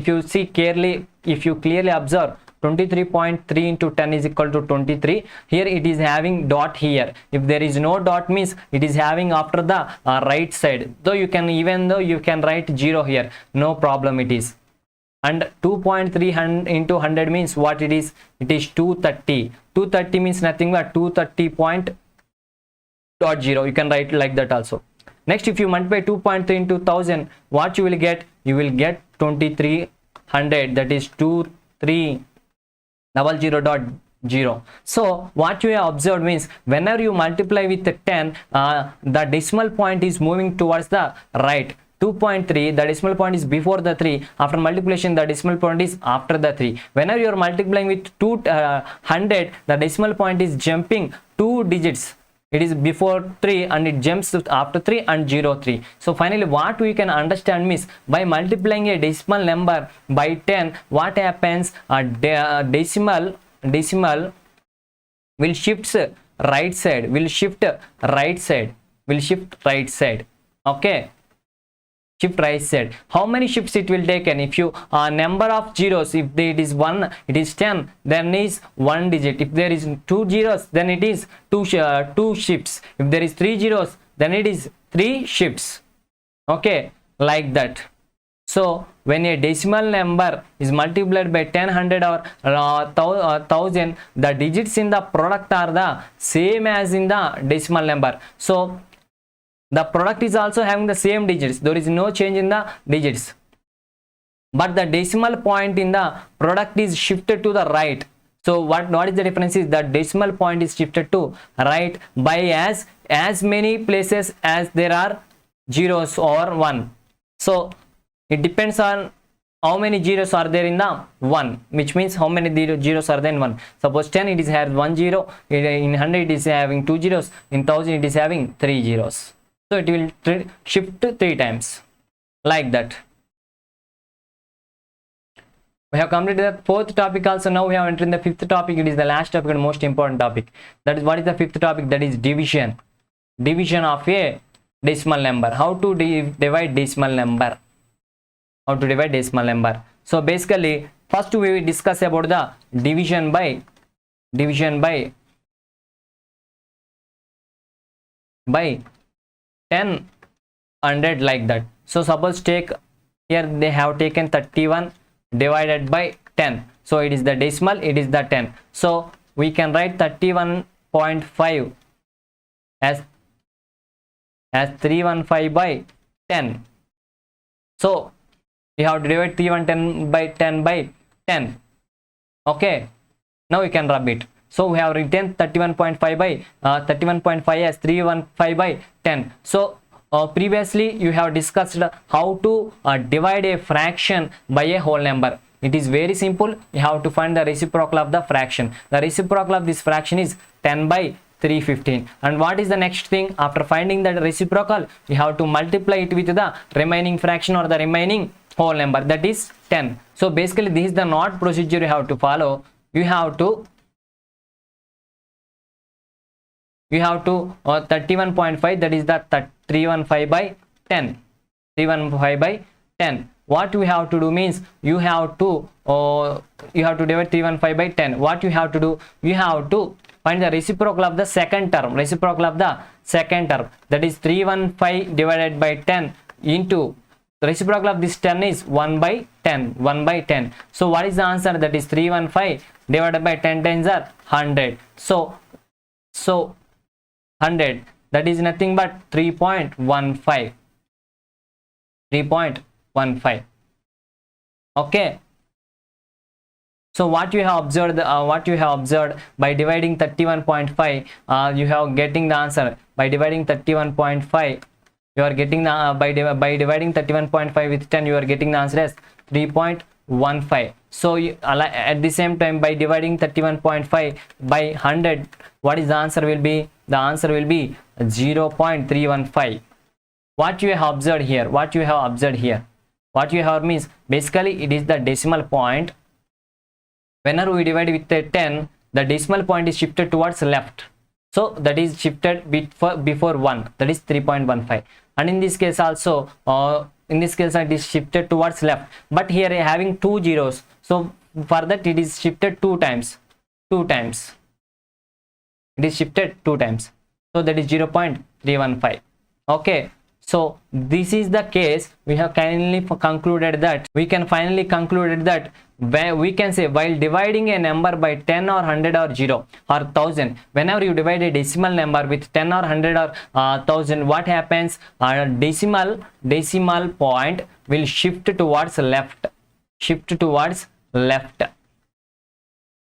you see clearly, if you clearly observe, 23.3 into 10 is equal to 23. Here it is having dot here. If there is no dot means it is having after the right side. Though you can write 0 here, no problem it is. And 2.3 into 100 means what it is? It is 230. 230 means nothing but 230.0. You can write like that also. Next, if you multiply 2.3 into 1000, what you will get? You will get 2300. That is 2300.0. So what you have observed means whenever you multiply with 10, the decimal point is moving towards the right. 2.3, the decimal point is before the 3. After multiplication, the decimal point is after the 3. Whenever you are multiplying with 200, the decimal point is jumping 2 digits. It is before 3 and it jumps after 3 and 03. So finally what we can understand means by multiplying a decimal number by 10, what happens? Decimal will shift right side, okay, shift right side. How many shifts it will take? And if you number of zeros, if it is 1, it is 10, then is 1 digit. If there is 2 zeros, then it is 2 shifts. If there is 3 zeros, then it is 3 shifts. Okay, like that. So when a decimal number is multiplied by 10, 100 or 1000, the digits in the product are the same as in the decimal number. So the product is also having the same digits. There is no change in the digits. But the decimal point in the product is shifted to the right. So what is the difference is that decimal point is shifted to right by as many places as there are zeros or 1. So it depends on how many zeros are there in the 1, which means how many zeros are there in 1. Suppose 10 it is having 1 0, in 100 it is having 2 zeros, in 1000 it is having 3 zeros. So it will shift 3 times like that. We have completed the 4th topic also. Now we have entered in the 5th topic. It is the last topic and most important topic. That is, what is the 5th topic? That is division. Division of a decimal number. How to divide decimal number. How to divide decimal number. So basically, first we will discuss about the division by 10, 100 like that. So suppose take here they have taken 31 divided by 10. So it is the decimal, it is the 10. So we can write 31.5 as 315 by 10. So we have to divide 310 by 10 by 10. Okay, now we can rub it. So we have written 31.5 by 31.5 as 315 by 10. So previously you have discussed how to divide a fraction by a whole number. It is very simple. You have to find the reciprocal of the fraction. The reciprocal of this fraction is 10 by 315. And what is the next thing? After finding the reciprocal, you have to multiply it with the remaining fraction or the remaining whole number, that is 10. So basically this is the not procedure you have to follow. You have to 31.5, that is the 315 by 10. 315 by 10. What you have to do means you have to divide 315 by 10. What you have to do? You have to find the reciprocal of the second term. Reciprocal of the second term, that is 315 divided by 10 into the reciprocal of this 10 is 1 by 10. 1 by 10. So what is the answer? That is 315 divided by 10 times are 100. So 100, that is nothing but 3.15. 3.15. Okay. So what you have observed, by dividing 31.5, you have getting the answer. By dividing 31.5, you are getting the by dividing 31.5 with 10, you are getting the answer as 3.15. So at the same time, by dividing 31.5 by 100, what is the answer will be? The answer will be 0.315. What you have observed here? What you have observed here? What you have means basically it is the decimal point. Whenever we divide with a 10, the decimal point is shifted towards left. So that is shifted before 1, that is 3.15. And in this case also, it is shifted towards left. But here having 2 zeros, so for that it is shifted 2 times. 2 times. It is shifted 2 times. So that is 0.315. Okay. So this is the case. We have finally concluded that where we can say while dividing a number by 10 or 100 or 0 or 1000, whenever you divide a decimal number with 10 or 100 or 1000, what happens? Decimal point will shift towards left.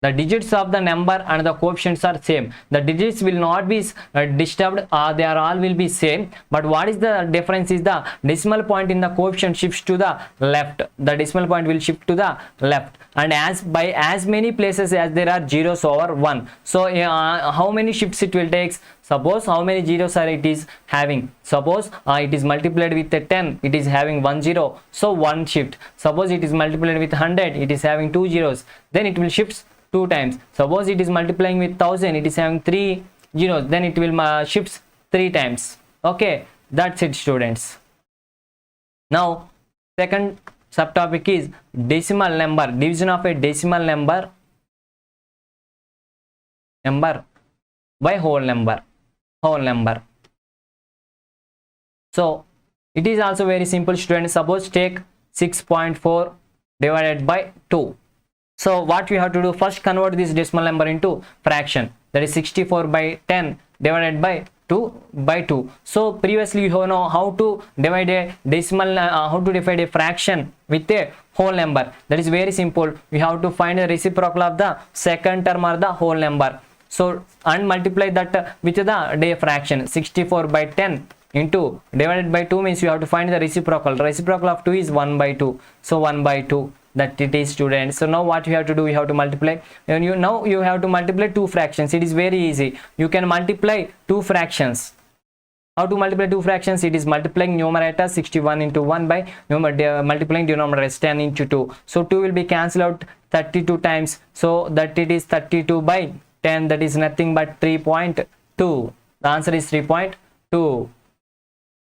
The digits of the number and the coefficients are same. The digits will not be disturbed, they are all will be same. But what is the difference is the decimal point in the coefficient shifts to the left. The decimal point will shift to the left. And as many places as there are zeros over 1. So how many shifts it will take? Suppose how many zeros are it is having. Suppose it is multiplied with a 10, it is having 1 0. So 1 shift. Suppose it is multiplied with 100, it is having 2 zeros. Then it will shift 2 times. Suppose it is multiplying with 1000, it is having 3 zeros, then it will shifts 3 times. Okay, that's it, students. Now second subtopic is decimal number, division of a decimal number by whole number. So it is also very simple, students. Suppose take 6.4 divided by 2. So what we have to do, first convert this decimal number into fraction, that is 64 by 10 divided by 2. So previously you know how to divide a decimal, how to divide a fraction with a whole number. That is very simple. We have to find a reciprocal of the second term or the whole number. So and multiply that with the fraction. 64 by 10 into divided by 2 means you have to find the reciprocal. Reciprocal of 2 is 1 by 2. So 1 by 2 that it is, students. So now what you have to do, you have to multiply, and now you have to multiply two fractions. It is very easy. You can multiply two fractions. How to multiply two fractions? It is multiplying numerator 61 into 1 by multiplying denominator is 10 into 2. So 2 will be cancelled out 32 times. So that it is 32 by 10. That is nothing but 3.2. The answer is 3.2.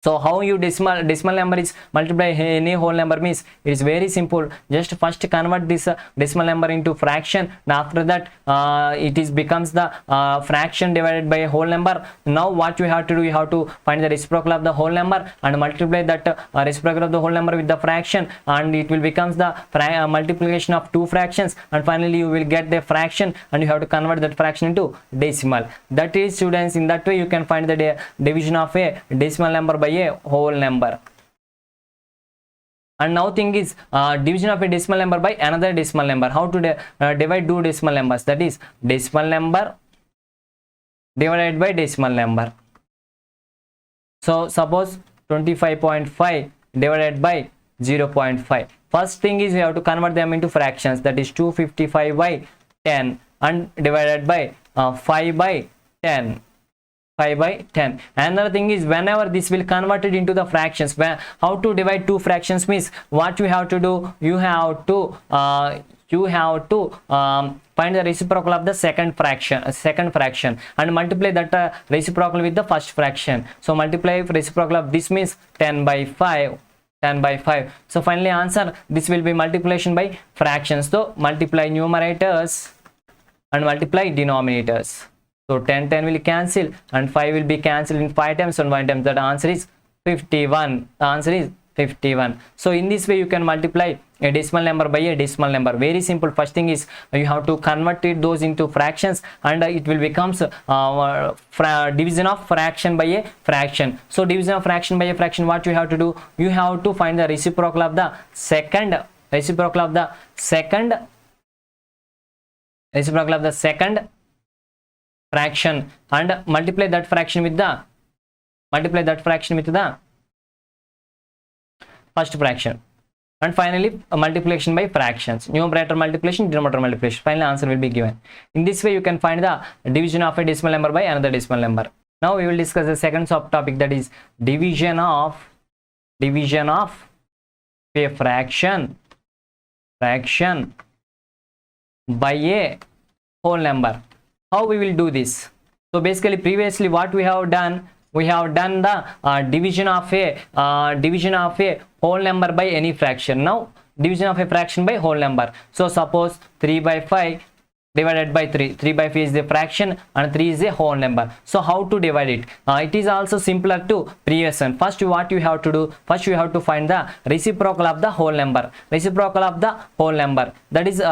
So how you decimal number is multiply any whole number means it is very simple. Just first convert this decimal number into fraction, and after that it is becomes the fraction divided by a whole number. Now what you have to do, you have to find the reciprocal of the whole number and multiply that reciprocal of the whole number with the fraction, and it will becomes the multiplication of two fractions, and finally you will get the fraction, and you have to convert that fraction into decimal. That is, students, in that way you can find the division of a decimal number by a whole number. And now thing is division of a decimal number by another decimal number. How to divide two decimal numbers? That is decimal number divided by decimal number. So suppose 25.5 divided by 0.5. First thing is we have to convert them into fractions. That is 255 by 10 and divided by 5 by 10. 5 by 10. Another thing is, whenever this will convert it into the fractions, how to divide two fractions means what you have to do, you have to find the reciprocal of the second fraction and multiply that reciprocal with the first fraction. So multiply reciprocal of this means 10 by 5. 10 by 5. So finally answer, this will be multiplication by fractions. So multiply numerators and multiply denominators. So 10 will cancel and 5 will be cancelled in 5 times and 1 time. That answer is 51. The answer is 51. So in this way you can multiply a decimal number by a decimal number. Very simple. First thing is you have to convert those into fractions, and it will becomes division of fraction by a fraction. So division of fraction by a fraction, what you have to do, you have to find the reciprocal of the second fraction and multiply that fraction with the first fraction, and finally a multiplication by fractions, numerator multiplication, denominator multiplication. Finally answer will be given. In this way you can find the division of a decimal number by another decimal number. Now we will discuss the second subtopic, that is division of a fraction by a whole number. How we will do this? So basically previously what we have done the division of a whole number by any fraction. Now division of a fraction by whole number. So suppose 3 by 5 divided by 3. 3 by 5 is the fraction and 3 is a whole number. So how to divide it? It is also simpler to previous one. First what you have to do, first you have to find the reciprocal of the whole number. That is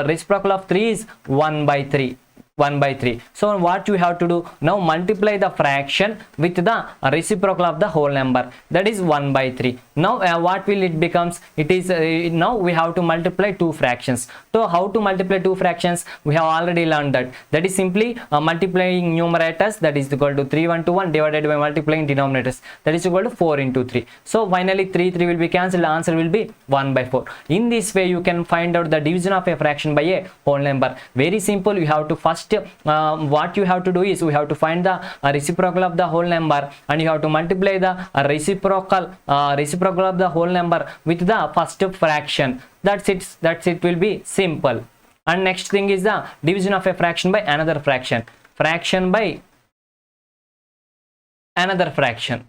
reciprocal of 3 is 1 by 3. 1 by 3. So what you have to do, now multiply the fraction with the reciprocal of the whole number, that is 1 by 3. Now what will it becomes? It is now we have to multiply two fractions. So how to multiply two fractions? We have already learned that. That is simply multiplying numerators, that is equal to 3 1 to 1 divided by multiplying denominators, that is equal to 4 into 3. So finally 3 will be cancelled, answer will be 1 by 4. In this way you can find out the division of a fraction by a whole number. Very simple. You have to first what you have to do is we have to find the reciprocal of the whole number, and you have to multiply the reciprocal of the whole number with the first fraction. That's it will be simple. And next thing is the division of a fraction by another fraction by another fraction.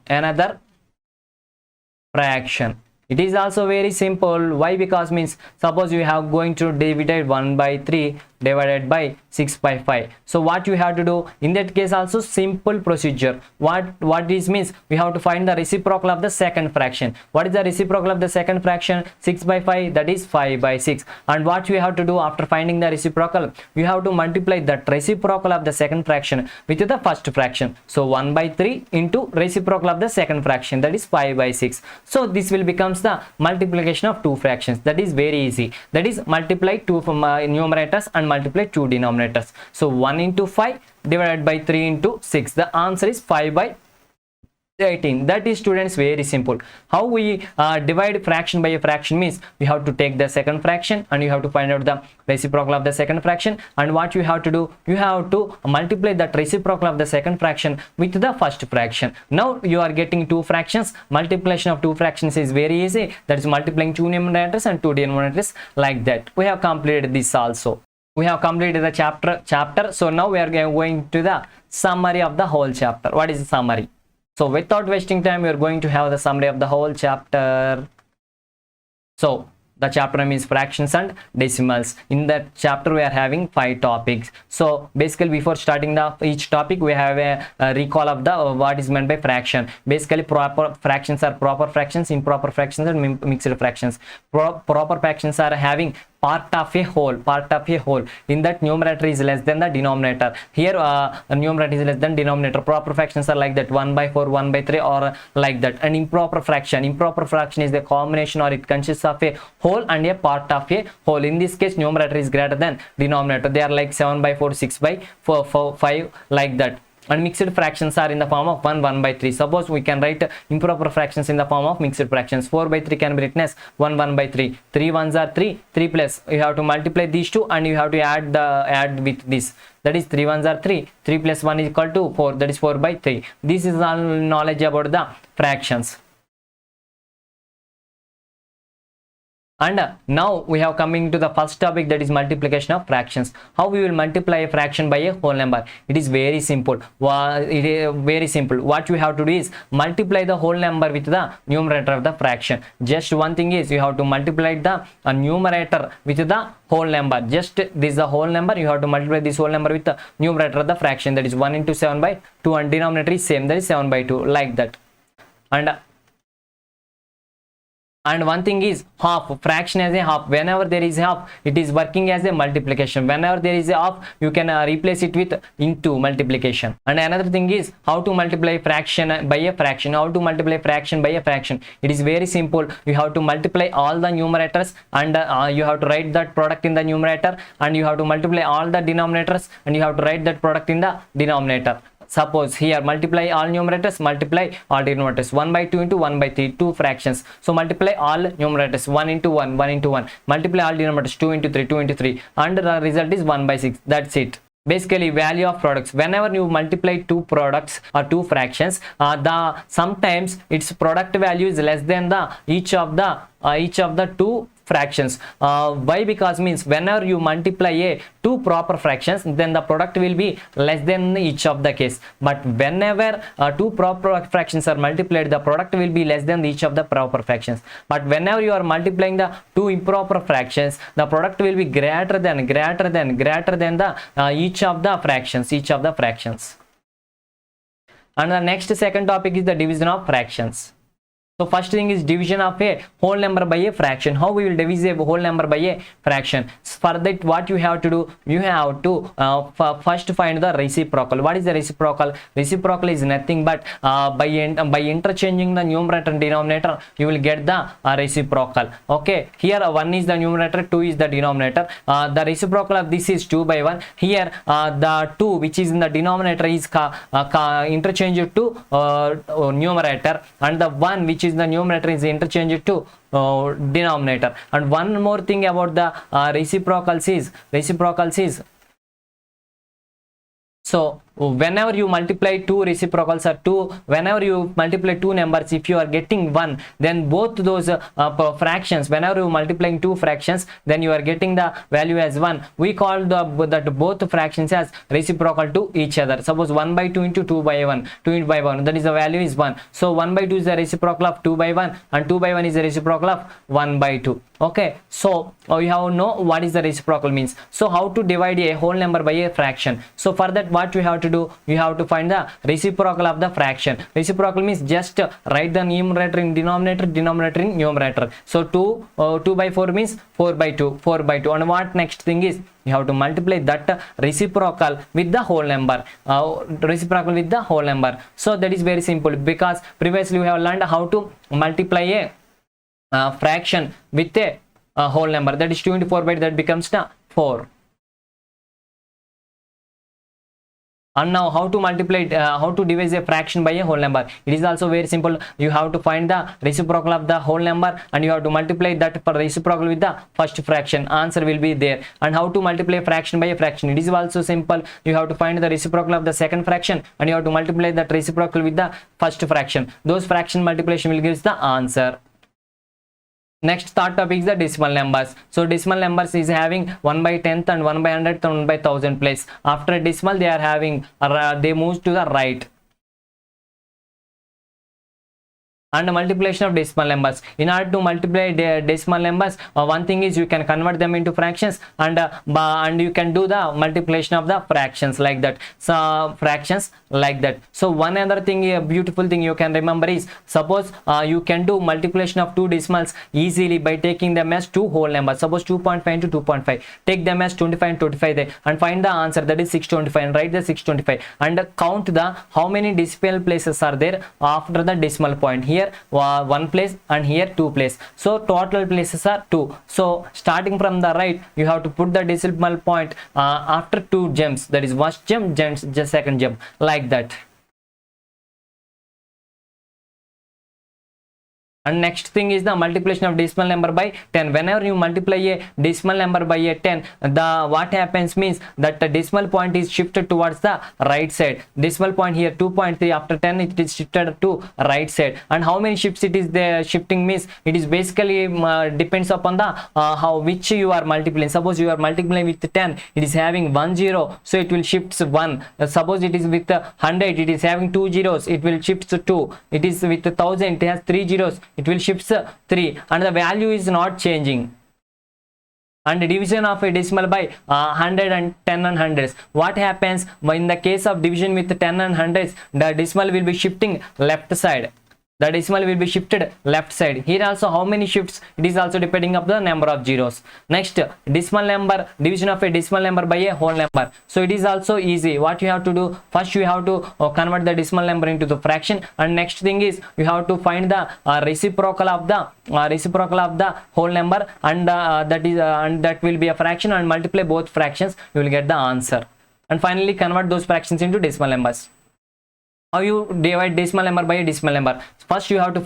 It is also very simple. Why? Because means suppose you have going to divide 1 by 3 divided by 6 by 5. So what you have to do in that case, also simple procedure. What this means, we have to find the reciprocal of the second fraction. What is the reciprocal of the second fraction? 6 by 5, that is 5 by 6. And what you have to do after finding the reciprocal, you have to multiply that reciprocal of the second fraction with the first fraction. So 1 by 3 into reciprocal of the second fraction, that is 5 by 6. So this will becomes the multiplication of two fractions. That is very easy. That is multiply two numerators and multiply two denominators. So 1 into 5 divided by 3 into 6. The answer is 5 by 18. That is, students, very simple. How we divide fraction by a fraction means we have to take the second fraction and you have to find out the reciprocal of the second fraction. And what you have to do, you have to multiply that reciprocal of the second fraction with the first fraction. Now you are getting two fractions. Multiplication of two fractions is very easy. That is multiplying two numerators and two denominators, like that. We have completed this also. We have completed the chapter. So now we are going to the summary of the whole chapter. What is the summary? So without wasting time, we are going to have the summary of the whole chapter. So the chapter name is fractions and decimals. In that chapter, we are having 5 topics. So basically, before starting each topic, we have a recall of the what is meant by fraction. Basically, proper fractions are proper fractions, improper fractions are mixed fractions. Proper fractions are having part of a whole. In that, numerator is less than the denominator. Here numerator is less than denominator. Proper fractions are like that, 1/4, 1/3, or like that. And improper fraction is the combination, or it consists of a whole and a part of a whole. In this case, numerator is greater than denominator. They are like 7/4, 6/4, 5, like that. And mixed fractions are in the form of 1, 1/3. Suppose we can write improper fractions in the form of mixed fractions. 4/3 can be written as 1, 1/3. 3 ones are 3, 3 plus. You have to multiply these two and you have to add with this. That is 3 ones are 3. 3 plus 1 is equal to 4. That is 4/3. This is all knowledge about the fractions. And now we have coming to the first topic, that is multiplication of fractions. How we will multiply a fraction by a whole number? It is very simple. It is very simple. What we have to do is multiply the whole number with the numerator of the fraction. Just one thing is, you have to multiply the numerator with the whole number. Just this is the whole number. You have to multiply this whole number with the numerator of the fraction. That is 1 into 7/2, and denominator is same. That is 7/2, like that. And one thing is half. Fraction as a half. Whenever there is half, it is working as a multiplication. Whenever there is a half, you can replace it with into multiplication. And another thing is how to multiply fraction by a fraction. How to multiply fraction by a fraction? It is very simple. You have to multiply all the numerators, and you have to write that product in the numerator, and you have to multiply all the denominators, and you have to write that product in the denominator. Suppose here, multiply all numerators, multiply all denominators. 1/2 into 1/3, 2 fractions. So multiply all numerators, 1 into 1, 1 into 1. Multiply all denominators, 2 into 3, 2 into 3. And the result is 1/6. That's it. Basically, value of products. Whenever you multiply two products or two fractions, sometimes its product value is less than the each of the two fractions. Why? Because means whenever you multiply two proper fractions, then the product will be less than each of the case. But whenever two proper fractions are multiplied, the product will be less than each of the proper fractions. But whenever you are multiplying the two improper fractions, the product will be greater than the each of the fractions. And the next second topic is the division of fractions. So first thing is division of a whole number by a fraction. How we will divide a whole number by a fraction? For that, what you have to do? You have to first find the reciprocal. What is the reciprocal? Reciprocal is nothing but by interchanging the numerator and denominator, you will get the reciprocal. Okay. Here 1 is the numerator, 2 is the denominator. The reciprocal of this is 2/1. Here the 2 which is in the denominator is interchanged to numerator, and the 1 which is the numerator is interchanged to denominator. And one more thing about the reciprocals is so whenever you multiply two reciprocals or whenever you multiply two numbers, if you are getting 1, then both those fractions, whenever you multiplying two fractions, then you are getting the value as 1. We call that both fractions as reciprocal to each other. Suppose 1/2 into 2/1, 2/1, that is the value is 1. So 1/2 is the reciprocal of 2/1, and 2/1 is the reciprocal of 1/2. Okay, so you have to know what is the reciprocal means. So how to divide a whole number by a fraction? So for that, what you have to do, you have to find the reciprocal of the fraction. Reciprocal means just write the numerator in denominator, denominator in numerator. So 2/4 means 4/2. And what next thing is, you have to multiply that reciprocal with the whole number. So that is very simple, because previously we have learned how to multiply a fraction with a whole number. That is 2 into 4/2, that becomes 4. And now how to multiply how to divide a fraction by a whole number? It is also very simple. You have to find the reciprocal of the whole number and you have to multiply that for reciprocal with the first fraction. Answer will be there. And how to multiply fraction by a fraction? It is also simple. You have to find the reciprocal of the second fraction and you have to multiply that reciprocal with the first fraction. Those fraction multiplication will give the answer. Next third topic is the decimal numbers. So decimal numbers is having 1 by 10th and 1 by 100th and 1 by 1000 place. After decimal they are having they move to the right. And multiplication of decimal numbers. In order to multiply decimal numbers, one thing is you can convert them into fractions and you can do the multiplication of the fractions like that. So fractions like that. So one other thing, a beautiful thing you can remember is, suppose you can do multiplication of two decimals easily by taking them as two whole numbers. Suppose 2.5 into 2.5. Take them as 25 and 25 there and find the answer, that is 625, and write the 625 and count the how many decimal places are there after the decimal point. Here one place and here two place, so total places are 2. So starting from the right, you have to put the decimal point after two gems, that is first gem, just second gem, like that. And next thing is the multiplication of decimal number by 10. Whenever you multiply a decimal number by a 10, what happens means that the decimal point is shifted towards the right side. Decimal point here 2.3, after 10 it is shifted to right side. And how many shifts it is there shifting means, it is basically depends upon the which you are multiplying. Suppose you are multiplying with 10, it is having 1 0, so it will shift 1. Suppose it is with 100, it is having 2 zeros, it will shift 2. It is with 1000, it has 3 zeros, it will shift 3, and the value is not changing. And division of a decimal by 100 and 10 and hundreds. What happens in the case of division with 10 and hundreds? The decimal will be shifting left side. The decimal will be shifted left side. Here also how many shifts? It is also depending on the number of zeros. Next, decimal number, division of a decimal number by a whole number. So it is also easy. What you have to do? First you have to convert the decimal number into the fraction, and next thing is you have to find the reciprocal of the whole number, and that will be a fraction, and multiply both fractions, you will get the answer. And finally convert those fractions into decimal numbers. How you divide decimal number by a decimal number? First you have to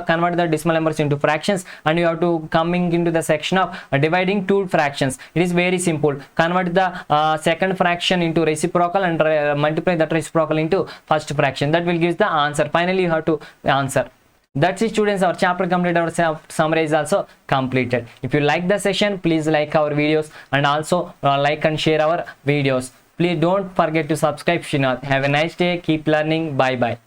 convert the decimal numbers into fractions, and you have to coming into the section of dividing two fractions. It is very simple. Convert the second fraction into reciprocal and multiply that reciprocal into first fraction. That will give the answer. Finally you have to answer. That's it, students. Our chapter complete, our summary is also completed. If you like the session, please like our videos and also like and share our videos. Please don't forget to subscribe Sreenath. Have a nice day. Keep learning. Bye bye.